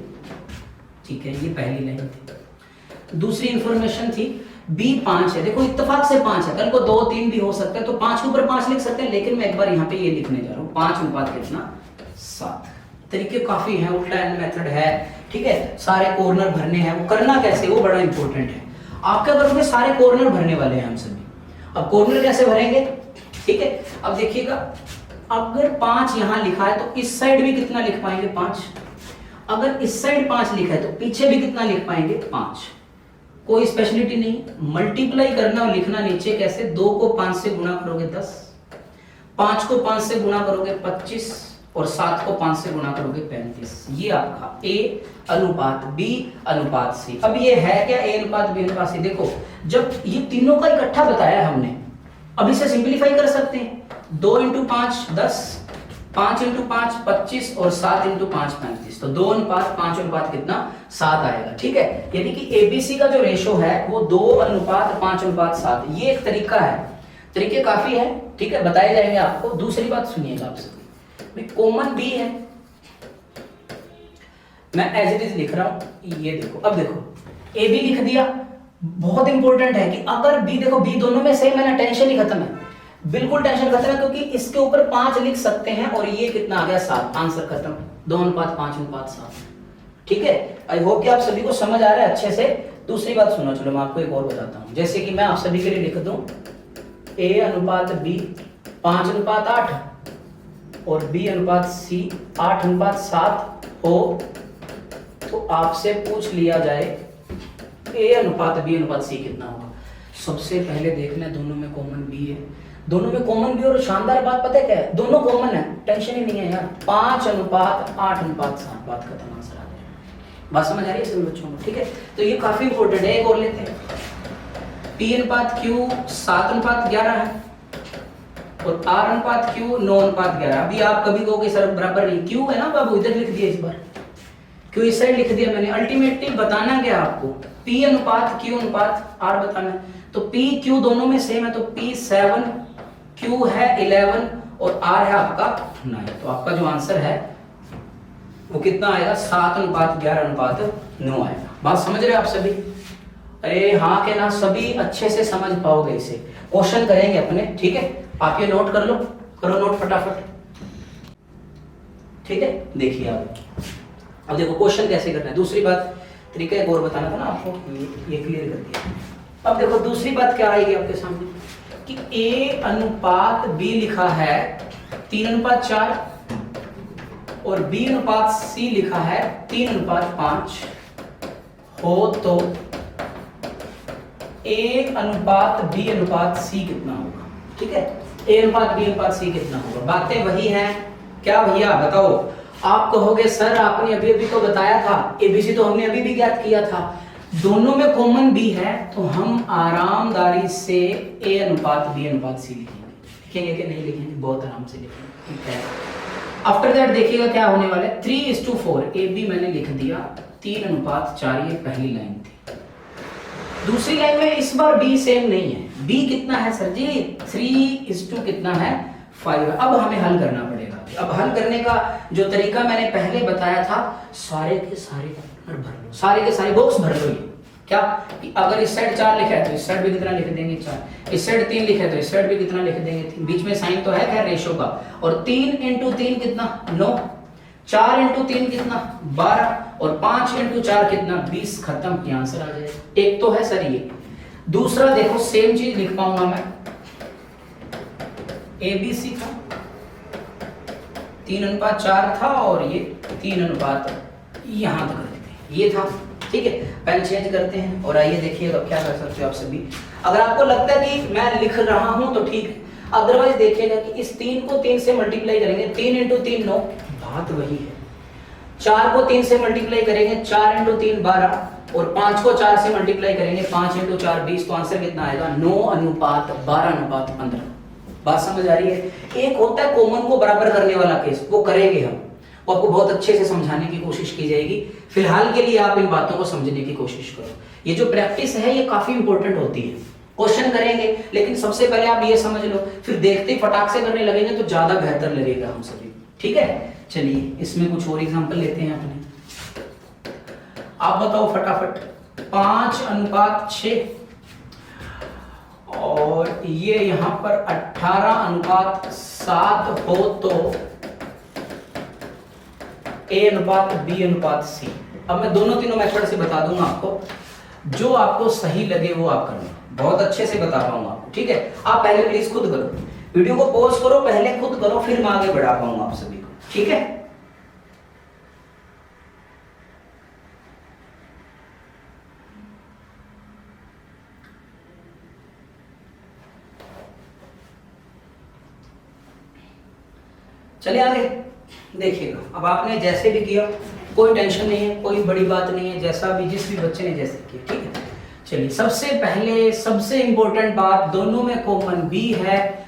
ठीक है, ये पहली लाइन थी। दूसरी इंफॉर्मेशन थी B 5 है, देखो इत्तेफाक से 5 है, कल को 2 3 भी हो सकता है, तो 5 के ऊपर 5 लिख सकते हैं, लेकिन मैं एक बार यहाँ पे ये लिखने जा रहा हूँ 5:7। तरीके काफी हैं, उल्टा एंड मेथड है, ठीक है, सारे कॉर्नर भरने हैं, वो करना कैसे वो बड़ा इंपॉर्टेंट है। आपके वर्ग में सारे कॉर्नर भरने वाले हैं हम सभी। अब कॉर्नर कैसे भरेंगे, ठीक है, अब देखिएगा, अगर 5 यहां लिखा है तो इस साइड भी कितना लिख पाएंगे 5, अगर इस साइड 5 लिखा है तो पीछे भी कितना लिख पाएंगे 5। कोई स्पेशलिटी नहीं, मल्टीप्लाई करना और लिखना नीचे कैसे, 2 को 5 से गुणा करोगे 10, 5 को 5 से गुणा करोगे 25 और 7 को 5 से गुणा करोगे 35। ये आपका A अनुपात B अनुपात C। अब ये है क्या A अनुपात B अनुपात C, देखो जब ये तीनों का इकट्ठा बताया हमने, अब इसे सिंपलीफाई कर सकते हैं, 2 इंटू 5 10, 5 इंटू 5 25 और 7 इंटू 5 35, तो 2 अनुपात 5 अनुपात कितना 7 आएगा, ठीक है। यानी कि ABC का जो रेशो है वो 2 अनुपात 5 अनुपात 7, ये एक तरीका है, तरीके काफी है, ठीक है, बताए जाएंगे आपको। दूसरी बात सुनिएगा आप सभी, कॉमन B है, मैं एज इट इज लिख रहा हूं, ये देखो, अब देखो AB लिख दिया, बहुत इंपॉर्टेंट है कि अगर B, देखो B दोनों में सेम है ना, टेंशन ही खत्म है, बिल्कुल टेंशन खत्म है, क्योंकि इसके ऊपर 5 लिख सकते हैं और ये कितना आ गया 7, आंसर खत्म, 2 अनुपात 5 अनुपात 7, ठीक है। आई होप कि आप सभी को समझ आ रहा है अच्छे से। दूसरी बात सुनो, चलो मैं आपको एक और बताता हूं, जैसे कि मैं आप सभी के लिए लिख दूं A अनुपात B 5 अनुपात 8 और B अनुपात C 8 अनुपात 7 हो, तो आपसे पूछ लिया जाए A अनुपात B अनुपात C कितना होगा। सबसे पहले देखना दोनों में कॉमन B है, दोनों में कॉमन B, और शानदार बात पता है क्या है, दोनों कॉमन है, टेंशन ही नहीं है यार, 5 अनुपात 8 अनुपात 7, बात खत्म, आंसर आ जाएगा। बात समझ आ रही है सभी बच्चों को, ठीक है। तो ये काफी इंपॉर्टेंट है, एक और लेते हैं, P अनुपात Q 7 अनुपात 11 है और R अनुपात Q 9 अनुपात 11। अभी आप कभी कहोगे सर बराबर नहीं, Q है ना बाबू, इधर लिख दिया, इस बार Q इस साइड लिख दिया मैंने। अल्टीमेटली बताना क्या आपको, P अनुपात Q अनुपात R बताना है, तो P Q दोनों में सेम है, तो P 7, Q है 11 और R है आपका 9, तो आपका जो आंसर है वो कितना आएगा, 7 अनुपात 11 अनुपात 9 आएगा। बात समझ रहे हो आप सभी? अरे हाँ के ना, सभी अच्छे से समझ पाओगे इसे। क्वेश्चन करेंगे अपने, ठीक है, आप ये नोट कर लो, करो नोट फटाफट, ठीक है। देखिए आप, अब देखो क्वेश्चन कैसे करना है। दूसरी बात, तरीका एक और बताना था ना आपको, ये क्लियर कर दिया। अब देखो दूसरी बात क्या आएगी आपके सामने कि A अनुपात B लिखा है 3 अनुपात 4 और B अनुपात C लिखा है 3 अनुपात 5 हो, तो A अनुपात B अनुपात C कितना होगा, ठीक है। A अनुपात B अनुपात C कितना होगा, बातें वही हैं क्या भैया, बताओ। आप कहोगे सर आपने अभी अभी तो बताया था, ABC तो हमने अभी भी ज्ञात किया था, दोनों में कॉमन B है, तो हम आरामदारी से A अनुपात B अनुपात C लिखेंगे। लिखेंगे कि नहीं लिखेंगे, बहुत आराम से लिखेंगे, ठीक है। आफ्टर दैट देखिएगा क्या होने वाला है, 3:4 AB मैंने लिख दिया 3 अनुपात 4, ये पहली लाइन थी। दूसरी लाइन में इस बार B सेम नहीं है, B कितना है सर जी, 3:2 कितना है 5। अब हमें हल करना पड़ेगा। अब हल करने का जो तरीका मैंने पहले बताया था, सारे के सारे भर लो, सारे के सारे बॉक्स भर लो। ये क्या कि अगर इस साइड 4 लिखा है तो इस साइड भी कितना लिख देंगे 4, इस साइड 3 लिखा है तो इस साइड भी कितना लिख देंगे 3, बीच में साइन तो है खैर रेशो का, और 3 इंटू 3 कितना 9, 4 इंटू 3 कितना 12 और 5 इंटू 4 कितना 20, खत्म, ये आंसर आ जाएगा। एक तो है सर ये। दूसरा देखो सेम चीज लिख पाऊंगा मैं, ABC था 3 अनुपात 4 था और ये 3 अनुपात यहां तक ये था, ठीक है। पेन चेंज करते हैं और आइए देखिएगा क्या कर सकते हो आप सभी। अगर आपको लगता है कि मैं लिख रहा हूं तो ठीक है, अदरवाइज देखिएगा कि इस 3 को 3 से मल्टीप्लाई करेंगे, 3 इंटू 3 9, बात वही है। 4 को 3 से मल्टीप्लाई करेंगे, 4 इंटू 3 12 और 5 को 4 से मल्टीप्लाई करेंगे, 5 इंटू 4 20, तो आंसर कितना आएगा 9 अनुपात 12 अनुपात 15। बात समझ आ रही है? एक होता है कॉमन को बराबर करने वाला केस, वो करेंगे हम, वो आपको बहुत अच्छे से समझाने की कोशिश की जाएगी। फिलहाल के लिए आप इन बातों को समझने की कोशिश करो। ये जो प्रैक्टिस है ये काफी इंपॉर्टेंट होती है। क्वेश्चन करेंगे लेकिन सबसे पहले आप ये समझ लो, फिर देखते ही फटाक से करने लगेंगे तो ज्यादा बेहतर लगेगा हम सभी, ठीक है। चलिए इसमें कुछ और एग्जांपल लेते हैं अपने। आप बताओ फटाफट, 5 अनुपात 6 और ये यहां पर 18 अनुपात 7 हो, तो A अनुपात B अनुपात C। अब मैं दोनों तीनों मेथड से बता दूंगा आपको, जो आपको सही लगे वो आप करना, बहुत अच्छे से बता पाऊंगा आपको, ठीक है। आप पहले प्लीज खुद करो, वीडियो को पॉज करो, पहले खुद करो, फिर मैं आगे बढ़ा पाऊंगा आप सभी को, ठीक है। चलिए आगे देखिएगा। अब आपने जैसे भी किया कोई टेंशन नहीं है, कोई बड़ी बात नहीं है, जैसा भी जिस भी बच्चे ने जैसे किया, ठीक है। चलिए सबसे पहले सबसे इंपॉर्टेंट बात, दोनों में कॉमन B है,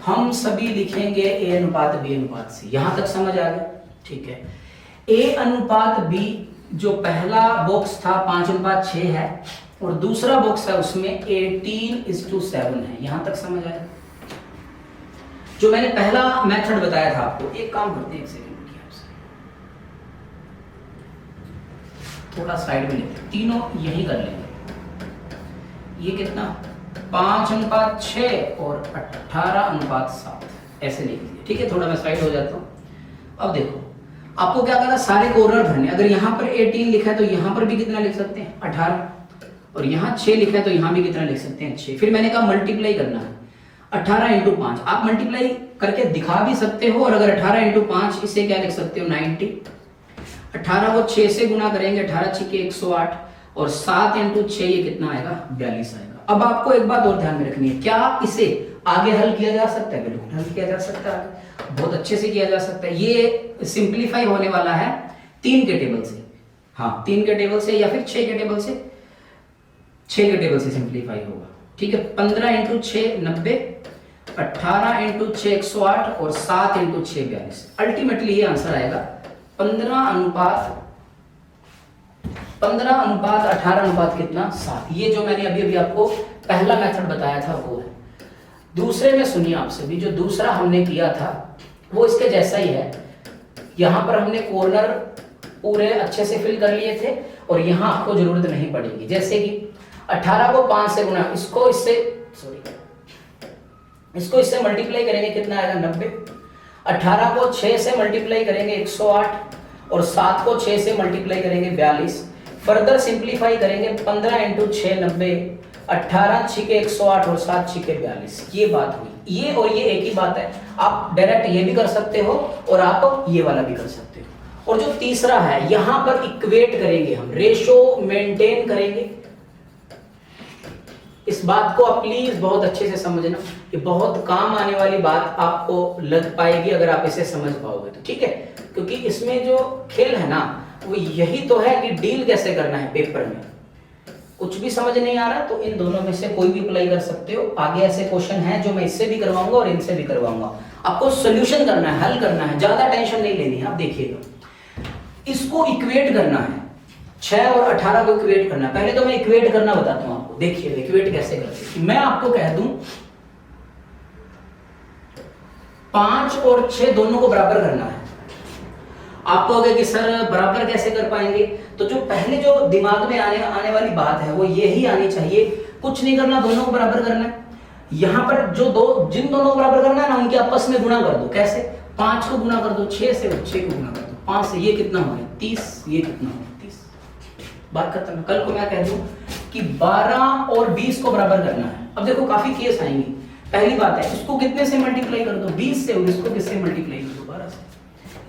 हम सभी लिखेंगे A अनुपात B अनुपात C। यहां तक समझ आ गया, ठीक है। A अनुपात B जो पहला बॉक्स था 5 अनुपात 6 है, और दूसरा बॉक्स है उसमें 18:7 है। यहां तक समझ आया। जो मैंने पहला मेथड बताया था आपको, एक काम करते हैं, एक सेकंड रुकिए, आपसे थोड़ा साइड में लेते, तीनों यही कर लेंगे। ये कितना 5 अनुपात 6 और 18 अनुपात 7 ऐसे लिख दिए, ठीक है। थोड़ा मैं साइड हो जाता हूँ। अब देखो आपको क्या करना, सारे कॉर्नर भरने। अगर यहाँ पर 18 लिखा है तो यहाँ पर भी कितना लिख सकते हैं 18, और यहाँ 6 लिखा है तो यहाँ भी कितना लिख सकते हैं 6। फिर मैंने कहा मल्टीप्लाई करना है 18 × 5। आप मल्टीप्लाई करके दिखा भी सकते हो, और अगर 18 × 5 इसे क्या लिख सकते हो 90। 18 को 6 से गुना करेंगे, 18 × 6 = 108, और 7 × 6 ये कितना आएगा 42 आएगा। अब आपको एक बात और ध्यान में रखनी है, क्या इसे आगे हल किया जा सकता है? बिल्कुल हल किया जा सकता है, बहुत अच्छे से किया जा सकता है। ये सिंप्लीफाई होने वाला है 3 के टेबल से, हाँ 3 के टेबल से या फिर 6 के टेबल से, 6 के टेबल से सिंप्लीफाई होगा, ठीक है। 15 × 6 90, 18 × 6 108, और 7 × 6 42। अल्टीमेटली ये आंसर आएगा 15 अनुपात 18 अनुपात कितना 7। ये जो मैंने अभी अभी आपको पहला मेथड बताया था वो है। दूसरे में सुनिए आप सभी, जो दूसरा हमने किया था वो इसके जैसा ही है। यहां पर हमने कॉर्नर पूरे अच्छे से फिल कर लिए थे, और यहां आपको जरूरत नहीं पड़ेगी। जैसे कि 18 को 5 से गुना, इसको इससे मल्टीप्लाई करेंगे, कितना आएगा 90। 18 को 6 से मल्टीप्लाई करेंगे 108, और 7 को 6 से मल्टीप्लाई करेंगे 42। फर्दर सिंप्लीफाई करेंगे 15 × 6 90, 18 6 के 108 और 7 6 के 42। ये बात हुई, ये और ये एक ही बात है। आप डायरेक्ट ये भी कर सकते हो और आप ये वाला भी कर सकते हो। और जो तीसरा है, यहां पर इक्वेट करेंगे, हम रेशो मेंटेन करेंगे। इस बात को आप प्लीज बहुत अच्छे से समझना, ये बहुत काम आने वाली बात आपको लग पाएगी अगर आप इसे समझ पाओगे तो, ठीक है। क्योंकि इसमें जो खेल है ना, वो यही तो है कि डील कैसे करना है पेपर में। कुछ भी समझ नहीं आ रहा तो इन दोनों में से कोई भी अप्लाई कर सकते हो। आगे ऐसे क्वेश्चन हैं जो मैं इससे भी करवाऊंगा और इनसे भी करवाऊंगा। आपको सोल्यूशन करना है, हल करना है, ज्यादा टेंशन नहीं लेनी है। आप देखिएगा, इसको इक्वेट करना है, 6 और 18 को इक्वेट करना है। पहले तो मैं इक्वेट करना बताता हूं आपको, देखिए इक्वेट कैसे करते हैं। मैं आपको कह दूं 5 और 6 दोनों को बराबर करना है। आप कहोगे कि सर बराबर कैसे कर पाएंगे? तो जो पहले जो दिमाग में आने वाली बात है वो यही आनी चाहिए, कुछ नहीं करना, दोनों को बराबर करना है। यहां पर जिन दोनों को बराबर करना है ना, उनके आपस में गुणा कर दो। कैसे? 5 को गुणा कर दो 6 से, 6 को गुणा कर दो 5 से, ये कितना हो गया 30, ये कितना हो गया 30। बात खत्म। कल को मैं कह दूं कि 12 और 20 को बराबर करना है। अब देखो काफी केस आएंगे। पहली बात है, इसको कितने से मल्टीप्लाई कर दो 20 से, और इसको किससे मल्टीप्लाई कर दो 12 से।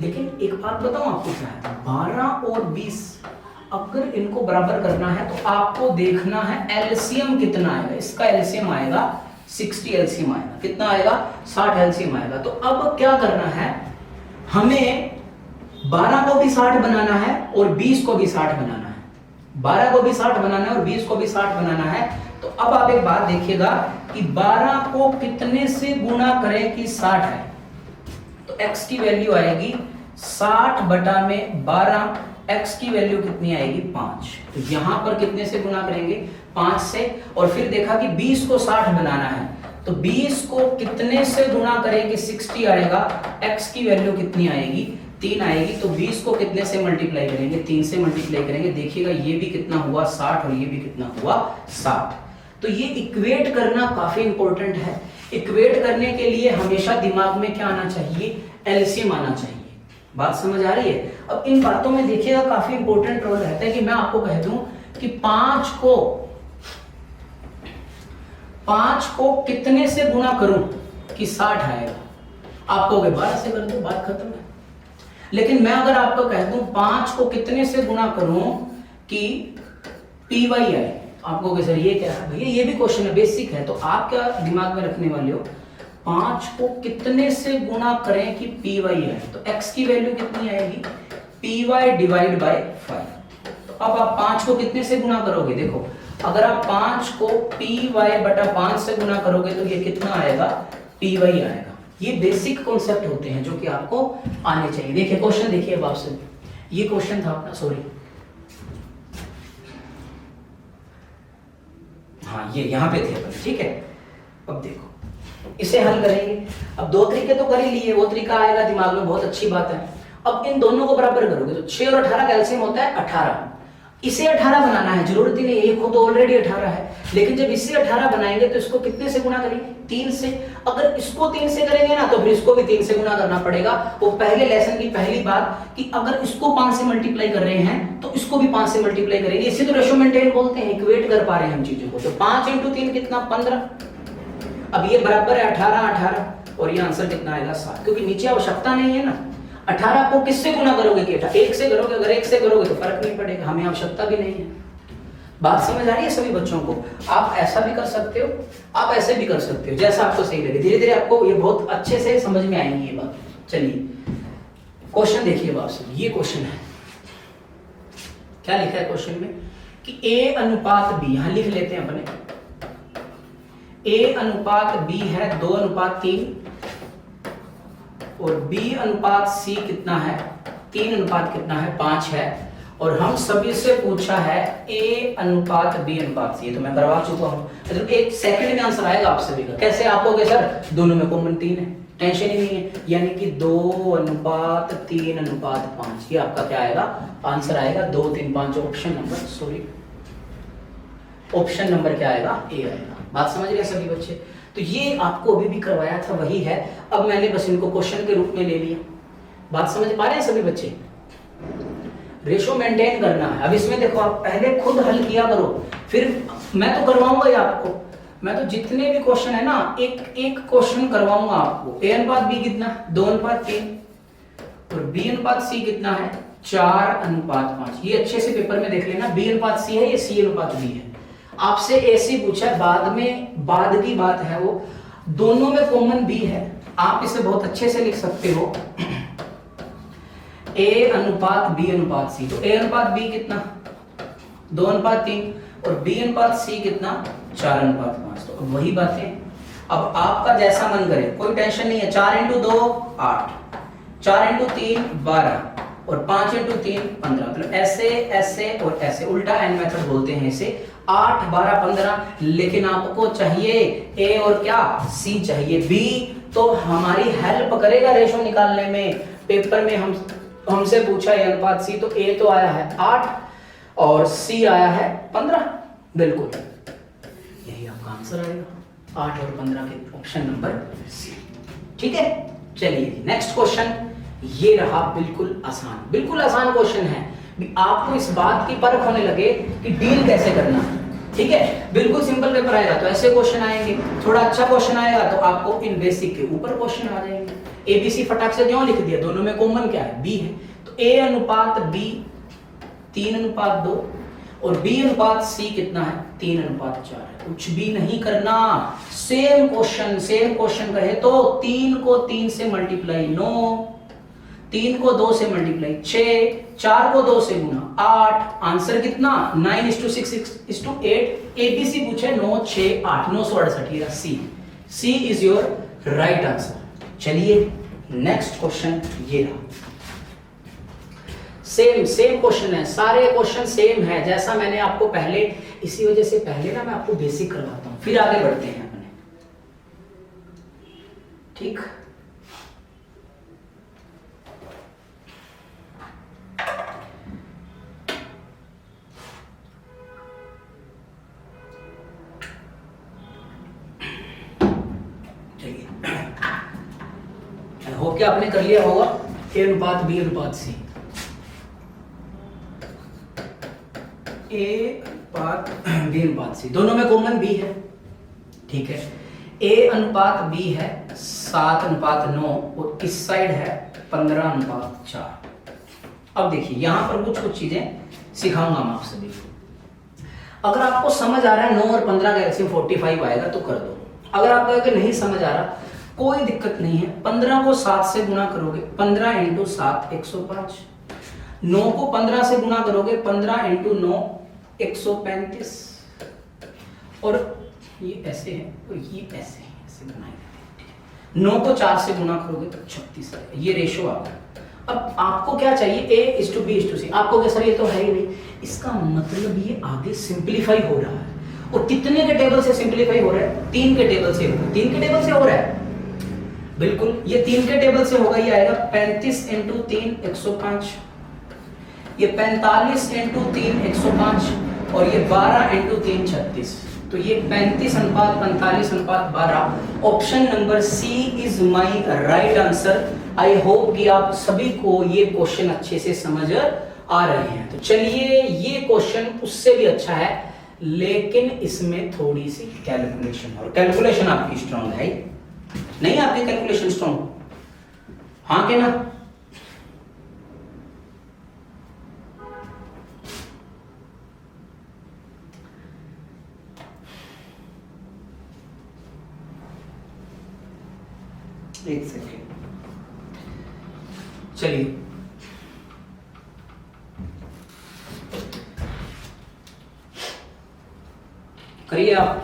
लेकिन एक बात बताऊं आपको क्या है, 12 और 20 अगर इनको बराबर करना है तो आपको देखना है एलसीएम कितना आएगा। इसका एलसीएम आएगा 60 एलसीएम आएगा। कितना आएगा? 60 एलसीएम आएगा। तो अब क्या करना है, हमें 12 को भी 60 बनाना है और 20 को भी 60 बनाना है। 12 को भी 60 बनाना है और 20 को भी 60 बनाना है। तो अब आप एक बात देखिएगा कि 12 को कितने से गुणा करें कि 60 है, तो x की वैल्यू आएगी 60 बटा में 12। x की वैल्यू कितनी आएगी 5। तो यहां पर कितने से गुणा करेंगे 5 से, और फिर देखा कि 20 को 60 बनाना है, तो 20 को कितने से गुणा करेंगे 60 आएगा। x की वैल्यू कितनी आएगी 3 आएगी। तो 20 को कितने से मल्टीप्लाई करेंगे 3 से मल्टीप्लाई करेंगे। देखिएगा ये भी कितना हुआ 60 और ये भी कितना हुआ 60। तो ये इक्वेट करना काफी इंपॉर्टेंट है। इक्वेट करने के लिए हमेशा दिमाग में क्या आना चाहिए, एलसीएम आना चाहिए। बात समझ आ रही है? अब इन बातों में देखिएगा काफी इंपॉर्टेंट रोल रहता है कि मैं आपको कह दूं कि 5 को कितने से गुणा करूं कि 60 आएगा। आप कहोगे 12 से कर दो, बात खत्म है। लेकिन मैं अगर आपको कह दूं 5 को कितने से गुणा करूं कि पी वाई आए, आप कहोगे सर ये क्या है? भैया ये भी क्वेश्चन है, बेसिक है। तो आप क्या दिमाग में रखने वाले हो, 5 को कितने से गुणा करें कि पी वाई आए? तो x की वैल्यू कितनी आएगी, पी वाई डिवाइड बाई 5। तो अब आप 5 को कितने से गुणा करोगे? देखो अगर आप 5 को पी वाई बटा 5 से गुणा करोगे तो ये कितना आएगा, पी वाई आएगा। ये बेसिक कॉन्सेप्ट होते हैं जो कि आपको आने चाहिए। देखिए क्वेश्चन देखिए अब आपसे, ये क्वेश्चन था अपना, सॉरी हाँ ये यहां पे थे अपन, ठीक है। अब देखो इसे हल करेंगे। अब 2 तरीके तो कर ही लिए, वो तरीका आएगा दिमाग में, बहुत अच्छी बात है। अब इन दोनों को बराबर करोगे तो 6 और 18 कैल्सियम होता है 18। इसे 18 बनाना है, जरूरत ही नहीं, ये खुद ऑलरेडी 18 है। लेकिन जब इसे 18 बनाएंगे तो इसको कितने से गुणा करेंगे, 3 से। अगर इसको 3 से करेंगे ना तो फिर इसको भी 3 से गुणा करना पड़ेगा। वो पहले लेसन की पहली बात कि अगर इसको 5 से मल्टीप्लाई कर रहे हैं तो इसको भी 5 से मल्टीप्लाई करेंगे। इसे तो रेशो मेंटेन बोलते हैं, इक्वेट कर पा रहे हैं हम चीजों को। तो 5 × 3 कितना, 15। अब ये बराबर है 18 18 और ये आंसर कितना आएगा 7, क्योंकि नीचे आवश्यकता नहीं है ना। 18 को किससे गुणा करोगे कि 1 से करोगे, अगर 1 से करोगे तो फर्क नहीं पड़ेगा, हमें आवश्यकता भी नहीं है। बात समझ आ रही है सभी बच्चों को? आप ऐसा भी कर सकते हो, आप ऐसे भी कर सकते हो, जैसा आपको सही लगे। धीरे धीरे आपको ये बहुत अच्छे से समझ में आएंगी ये बात। चलिए क्वेश्चन देखिए बात से, ये क्वेश्चन है, क्या लिखा है क्वेश्चन में कि a अनुपात b, यहां लिख लेते हैं अपने, a अनुपात b है 2:3 और b अनुपात c कितना है, 3 अनुपात कितना है, 5 है। और हम सभी से पूछा है a अनुपात b अनुपात c, तो मैं करवा चुका हूं। मतलब 1 सेकंड में आंसर आएगा आप सभी का। कैसे आप कहोगे सर दोनों में कॉमन 3 है, टेंशन ही नहीं है। यानी कि 2:3:5, ये आपका क्या आएगा, आंसर आएगा 2 3 5। Option number, sorry option number क्या आएगा, ए आएगा। बात समझ रहे हैं सभी बच्चे? तो ये आपको अभी भी करवाया था वही है, अब मैंने बस इनको क्वेश्चन के रूप में ले लिया। बात समझ पा रहे हैं सभी बच्चे? रेशो मेंटेन करना है। अब इसमें देखो आप पहले खुद हल किया करो, फिर मैं तो करवाऊंगा ही आपको। मैं तो जितने भी क्वेश्चन है ना, एक एक क्वेश्चन करवाऊंगा आपको। a अनुपात b कितना, 2:3 और b अनुपात c कितना है, 4:5। ये अच्छे से पेपर में देख लेना, b अनुपात c है, ये c अनुपात b है। आपसे ऐसे पूछा है, बाद में बाद की बात है वो, दोनों में कॉमन b है। आप इसे बहुत अच्छे से लिख सकते हो, a अनुपात b अनुपात c। तो a अनुपात b कितना, 2:3 और b अनुपात c कितना, 4:5। तो अब वही बातें, अब आपका जैसा मन करे, कोई टेंशन नहीं है। 4 × 2 8, 4 × 3 12 और 5 × 3 15। मतलब ऐसे ऐसे और ऐसे, उल्टा एन मेथड बोलते हैं इसे। 8 12 15, लेकिन आपको चाहिए ए और क्या, सी चाहिए। बी तो हमारी हेल्प करेगा रेशो निकालने में। पेपर में हमसे पूछा ए अनुपात सी, तो ए तो आया है 8 और सी आया है 15। बिल्कुल यही आपका आंसर आएगा, 8 और 15 के ऑप्शन नंबर सी। ठीक है, चलिए नेक्स्ट क्वेश्चन ये रहा। बिल्कुल आसान क्वेश्चन है। आपको इस बात की परख होने लगे कि डील कैसे करना है। ठीक है, बिल्कुल सिंपल पेपर आएगा तो ऐसे क्वेश्चन आएंगे, थोड़ा अच्छा क्वेश्चन आएगा तो आपको इन बेसिक के ऊपर क्वेश्चन आ जाएंगे। एबीसी फटाक से क्यों लिख दिया, दोनों में कॉमन क्या है, बी है। तो ए अनुपात बी 3:2 और बी अनुपात सी कितना है, 3:4 है। कुछ भी नहीं करना, सेम क्वेश्चन कहे तो 3 को 3 से मल्टीप्लाई 9, 3 को 2 से मल्टीप्लाई 6, 4 को 2 से गुना 8। आंसर कितना, 9:6:8। एबीसी पूछे 9 6 8, 968। C is your right answer. चलिए नेक्स्ट क्वेश्चन ये रहा। सेम क्वेश्चन है, सारे क्वेश्चन सेम है जैसा मैंने आपको पहले, इसी वजह से पहले ना मैं आपको बेसिक करवाता हूं, फिर आगे बढ़ते हैं अपने। ठीक, चलिए हो क्या आपने कर लिया होगा। ए अनुपात बी अनुपात सी, ए अनुपात बी अनुपात सी, दोनों में कॉमन बी है, ठीक है। ए अनुपात बी है 7:9 और इस साइड है 15:4। अब देखिए यहां पर कुछ चीजें सिखाऊंगा मैं आप सभी को। अगर आपको समझ आ रहा है 9 और 15 का एलसीएम 45 आएगा तो कर दो। अगर आपको अगर नहीं समझ आ रहा कोई दिक्कत नहीं है, 15 को 7 से गुणा करोगे 15 × 7 105, 9 को 15 से गुणा करोगे 15 × 9 135, और ये ऐसे है और ये ऐसे है, ऐसे बनाएंगे। 9 को 4 से गुणा करोगे तो 36 है, ये रेशो आ गया। अब आपको क्या चाहिए, A:B:C। आपको क्या सर ये तो है ही नहीं, इसका मतलब ये आगे सिंपलीफाई हो रहा है। और कितने के टेबल से सिंपलीफाई हो रहा है, 3 के टेबल से। 3 के टेबल से हो रहा है, बिल्कुल ये 3 के टेबल से होगा। ये आएगा 35 × 3 105, ये 45 × 3 105, और ये 12 × 3 36। तो ये 35:45:12। Option number C is my right answer. I hope कि आप सभी को ये क्वेश्चन अच्छे से समझ आ रहे हैं। तो चलिए ये क्वेश्चन उससे भी अच्छा है, लेकिन इसमें थोड़ी सी कैलकुलेशन, और कैलकुलेशन आपकी स्ट्रांग है नहीं? आपकी कैलकुलेशन स्ट्रांग, हाँ के ना? एक सेकेंड, चलिए करिए आप।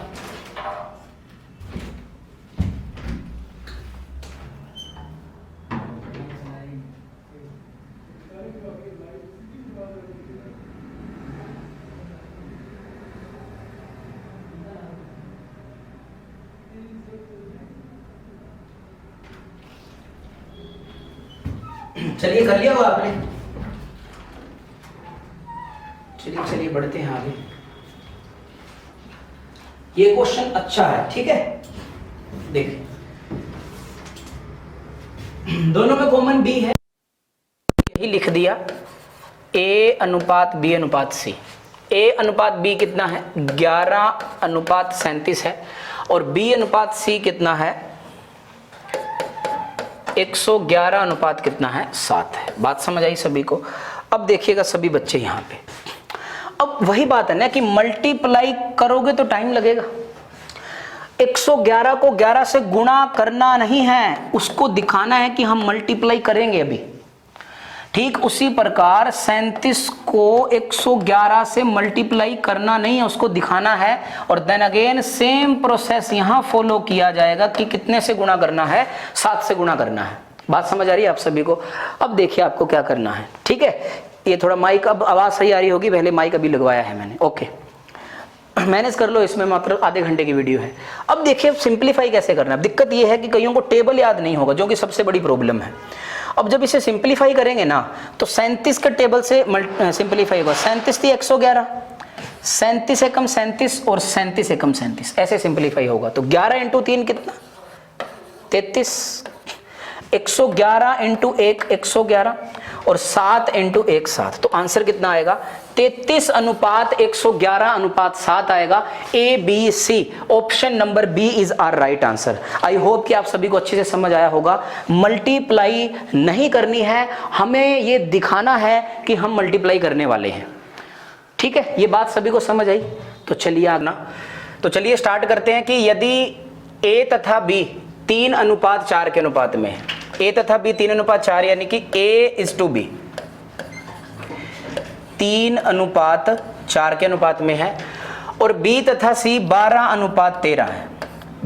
चलिए कर लिया हुआ आपने? चलिए चलिए बढ़ते हैं आगे। ये क्वेश्चन अच्छा है, ठीक है। देखिए दोनों में कॉमन बी है, यही लिख दिया। A अनुपात B अनुपात C। A अनुपात B कितना है, 11:37 है, और B अनुपात C कितना है, 111 अनुपात कितना है, 7 है। बात समझ आई सभी को? अब देखिएगा सभी बच्चे यहाँ पे, अब वही बात है ना कि मल्टीप्लाई करोगे तो टाइम लगेगा। 111 को 11 से गुणा करना नहीं है, उसको दिखाना है कि हम मल्टीप्लाई करेंगे अभी। ठीक उसी प्रकार 37 को 111 से मल्टीप्लाई करना नहीं है, उसको दिखाना है। और देन अगेन सेम प्रोसेस यहां फॉलो किया जाएगा कि कितने से गुणा करना है, 7 से गुणा करना है। बात समझ आ रही है आप सभी को? अब देखिए आपको क्या करना है, ठीक है। ये थोड़ा माइक, अब आवाज सही आ रही होगी, पहले माइक अभी लगवाया है मैंने, ओके। मैनेज कर लो, इसमें मात्र आधे घंटे की वीडियो है। अब देखिए सिंप्लीफाई कैसे करना है। दिक्कत ये है कि कईयों को टेबल याद नहीं होगा, जो कि सबसे बड़ी प्रॉब्लम है। अब जब इसे सिंप्लीफाई करेंगे ना, तो 37 के टेबल से सिंप्लीफाई होगा। 37 थी 111, 37 एकम 37 और 37 एकम 37, ऐसे सिंप्लीफाई होगा। तो 11 × 3 कितना, 33, 111 × 1 111, और 7 × 1 7। तो आंसर कितना आएगा, 33:111:7 आएगा। ABC option number B is our right answer. I hope कि आप सभी को अच्छे से समझ आया होगा। मल्टीप्लाई नहीं करनी है, हमें ये दिखाना है कि हम मल्टीप्लाई करने वाले हैं, ठीक है। ये बात सभी को समझ आई? तो चलिए आगे ना, तो चलिए स्टार्ट करते हैं कि यदि A तथा B 3:4 के अनुपात में है, A तथा B 3:4, यानी कि A:B 3:4 के अनुपात में है, और B तथा C 12:13 है।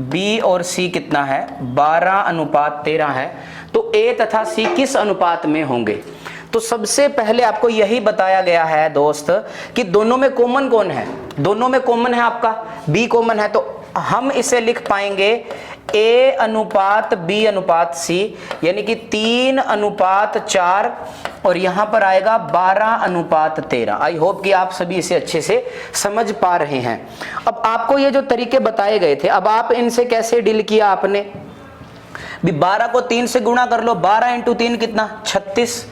B और C कितना है, 12:13 है। तो A तथा C किस अनुपात में होंगे? तो सबसे पहले आपको यही बताया गया है दोस्त कि दोनों में कॉमन कौन है, दोनों में कॉमन है आपका B कॉमन है। तो हम इसे लिख पाएंगे A अनुपात B अनुपात C, यानी कि 3:4, और यहां पर आएगा 12:13। आई होप कि आप सभी इसे अच्छे से समझ पा रहे हैं। अब आपको ये जो तरीके बताए गए थे, अब आप इनसे कैसे डील किया आपने, भी 12 को 3 से गुणा कर लो, 12 इंटू 3 कितना 36,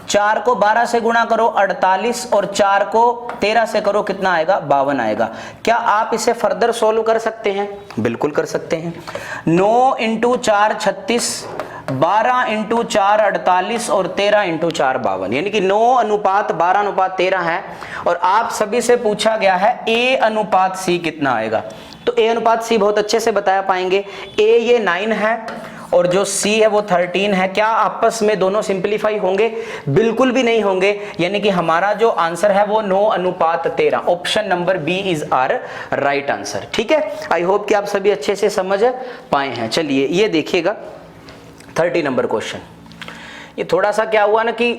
4 को 12 से गुणा करो 48 और 4 को 13 से करो कितना आएगा 52 आएगा। क्या आप इसे फर्दर सोल्व कर सकते हैं? बिल्कुल कर सकते हैं। 9 इंटू 4 36, 12 इंटू 4 48 और 13 इंटू 4 52, यानी कि 9 अनुपात 12 अनुपात 13 है। और आप सभी से पूछा गया है A अनुपात C कितना आएगा, तो A अनुपात C बहुत अच्छे से बता पाएंगे। A ये 9 है और जो C है वो 13 है। क्या आपस में दोनों सिंप्लीफाई होंगे? बिल्कुल भी नहीं होंगे, यानी कि हमारा जो आंसर है वो 9 अनुपात 13, option number B is our right answer. ठीक है, आई होप कि आप सभी अच्छे से समझ पाए हैं। चलिए ये देखिएगा 30 नंबर क्वेश्चन। ये थोड़ा सा क्या हुआ ना कि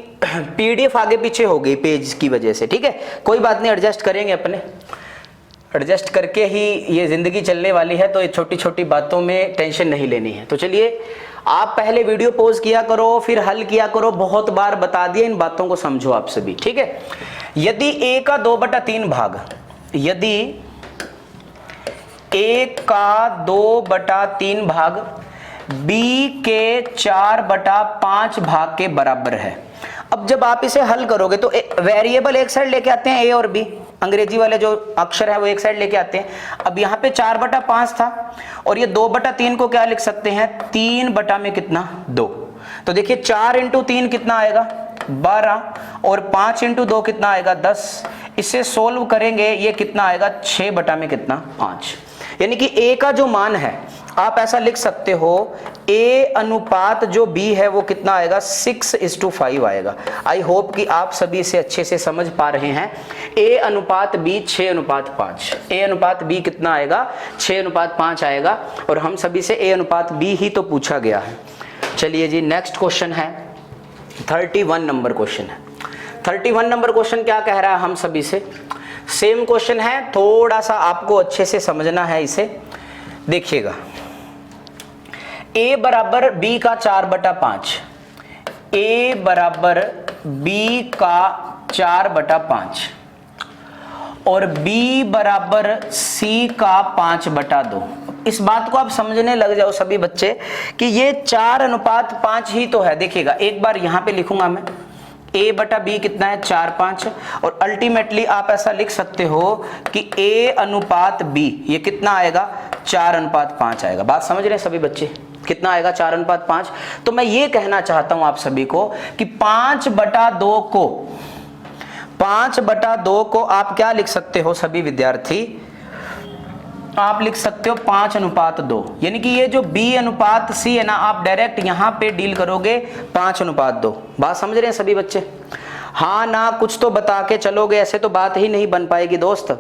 पीडीएफ आगे पीछे हो गई पेज की वजह से, ठीक है, कोई बात नहीं, एडजस्ट करेंगे, अपने एडजस्ट करके ही ये जिंदगी चलने वाली है, तो ये छोटी छोटी बातों में टेंशन नहीं लेनी है। तो चलिए आप पहले वीडियो पॉज किया करो, फिर हल किया करो, बहुत बार बता दिया, इन बातों को समझो आप सभी। ठीक है, यदि a का 2/3 भाग, यदि a का 2/3 भाग b के 4/5 भाग के बराबर है। अब जब आप इसे हल करोगे तो वेरिएबल एक साइड लेके आते हैं a और b, अंग्रेजी वाले जो अक्षर है वो एक साइड लेके आते हैं। अब यहाँ पे 4/5 था और ये 2/3 को क्या लिख सकते हैं 3 में कितना 2। तो देखिए 4 इंटू 3 कितना आएगा 12 और 5 इंटू 2 कितना आएगा 10। इसे सोल्व करेंगे ये कितना आएगा 6 में कितना 5, यानी कि a का जो मान है आप ऐसा लिख सकते हो a अनुपात जो b है वो कितना आएगा 6:5 आएगा। आई होप कि आप सभी इसे अच्छे से समझ पा रहे हैं। a अनुपात b 6:5, a अनुपात b कितना आएगा 6:5 आएगा, और हम सभी से a अनुपात b ही तो पूछा गया है। चलिए जी नेक्स्ट क्वेश्चन है 31 नंबर क्वेश्चन है। 31 नंबर क्वेश्चन क्या कह रहा है हम सभी से, सेम क्वेश्चन है, थोड़ा सा आपको अच्छे से समझना है इसे। देखिएगा a बराबर b का 4/5, a बराबर b का 4/5 और b बराबर c का 5/2। इस बात को आप समझने लग जाओ सभी बच्चे कि ये 4:5 ही तो है। देखिएगा एक बार यहाँ पे लिखूंगा मैं, a/b कितना है 4/5, और अल्टीमेटली आप ऐसा लिख सकते हो कि a अनुपात b ये कितना आएगा 4:5 आएगा। बात समझ रहे हैं सभी बच्चे, कितना आएगा 4:5। तो मैं ये कहना चाहता हूं आप सभी को कि 5/2 को आप क्या लिख सकते हो सभी विद्यार्थी, आप लिख सकते हो 5:2, यानी कि ये जो b अनुपात c है ना आप डायरेक्ट यहां पे डील करोगे 5:2। बात समझ रहे हैं सभी बच्चे? हाँ ना कुछ तो बता के चलोगे, ऐसे तो बात ही नहीं बन पाएगी दोस्त।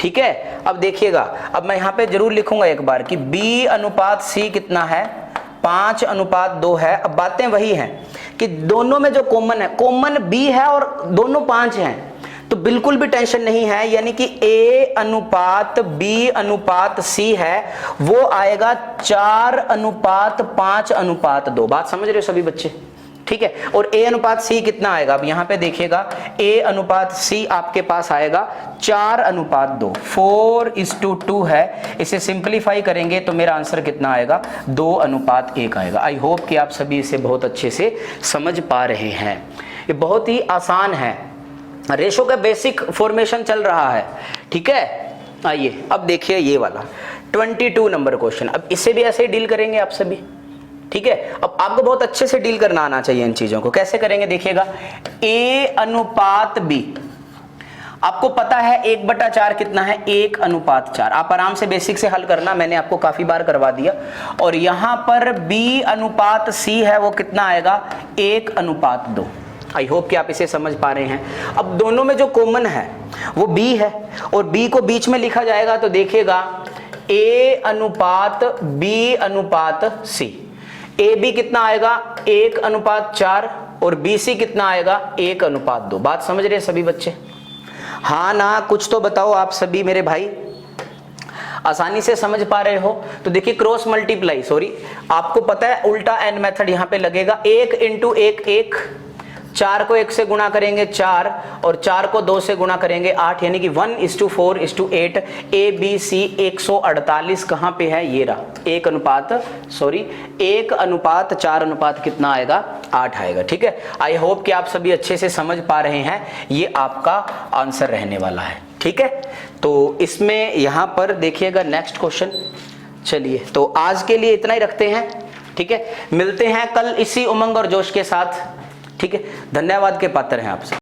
ठीक है, अब देखिएगा, अब मैं यहाँ पे जरूर लिखूंगा एक बार कि b अनुपात c कितना है 5:2 है। अब बातें वही हैं कि दोनों में जो कॉमन है, कॉमन b है और दोनों 5 हैं, तो बिल्कुल भी टेंशन नहीं है, यानी कि a अनुपात b अनुपात c है वो आएगा 4:5:2। बात समझ रहे हो सभी बच्चे? ठीक है, और a अनुपात c कितना आएगा, अब यहाँ पे देखिएगा a अनुपात c आपके पास आएगा 4:2, 4:2 है। इसे सिंप्लीफाई करेंगे तो मेरा आंसर कितना आएगा 2:1 आएगा। आई होप कि आप सभी इसे बहुत अच्छे से समझ पा रहे हैं। ये बहुत ही आसान है, रेशो का बेसिक फॉर्मेशन चल रहा है। ठीक है, आइए अब देखिए ये वाला 22 नंबर क्वेश्चन। अब इसे भी ऐसे ही डील करेंगे आप सभी। ठीक है, अब आपको बहुत अच्छे से डील करना आना चाहिए इन चीजों को। कैसे करेंगे देखिएगा, a अनुपात b आपको पता है 1/4 कितना है 1:4। आप आराम से बेसिक से हल करना, मैंने आपको काफी बार करवा दिया। और यहां पर b अनुपात c है वो कितना आएगा 1:2। आई होप कि आप इसे समझ पा रहे हैं। अब दोनों में जो कॉमन है वो b है और b को बीच में लिखा जाएगा, तो देखिएगा a अनुपात b अनुपात c, ए बी कितना आएगा 1:4 और बी सी कितना आएगा 1:2। बात समझ रहे हैं सभी बच्चे? हाँ ना कुछ तो बताओ आप सभी मेरे भाई, आसानी से समझ पा रहे हो? तो देखिए क्रॉस मल्टीप्लाई, सॉरी आपको पता है उल्टा एन मेथड यहाँ पे लगेगा, 1 × 1 1, 4 को 1 से गुणा करेंगे 4 और 4 को 2 से गुणा करेंगे 8, यानी कि 1:4:8। ए बी सी 148 कहाँ पे है, ये रहा, 1:4 कितना आएगा, 8 आएगा। ठीक है, आई होप कि आप सभी अच्छे से समझ पा रहे हैं, ये आपका आंसर रहने वाला है। ठीक है, तो इसमें यहां पर देखिएगा नेक्स्ट क्वेश्चन। चलिए, तो आज के लिए इतना ही रखते हैं। ठीक है, मिलते हैं कल इसी उमंग और जोश के साथ। ठीक है, धन्यवाद के पात्र हैं आप सब।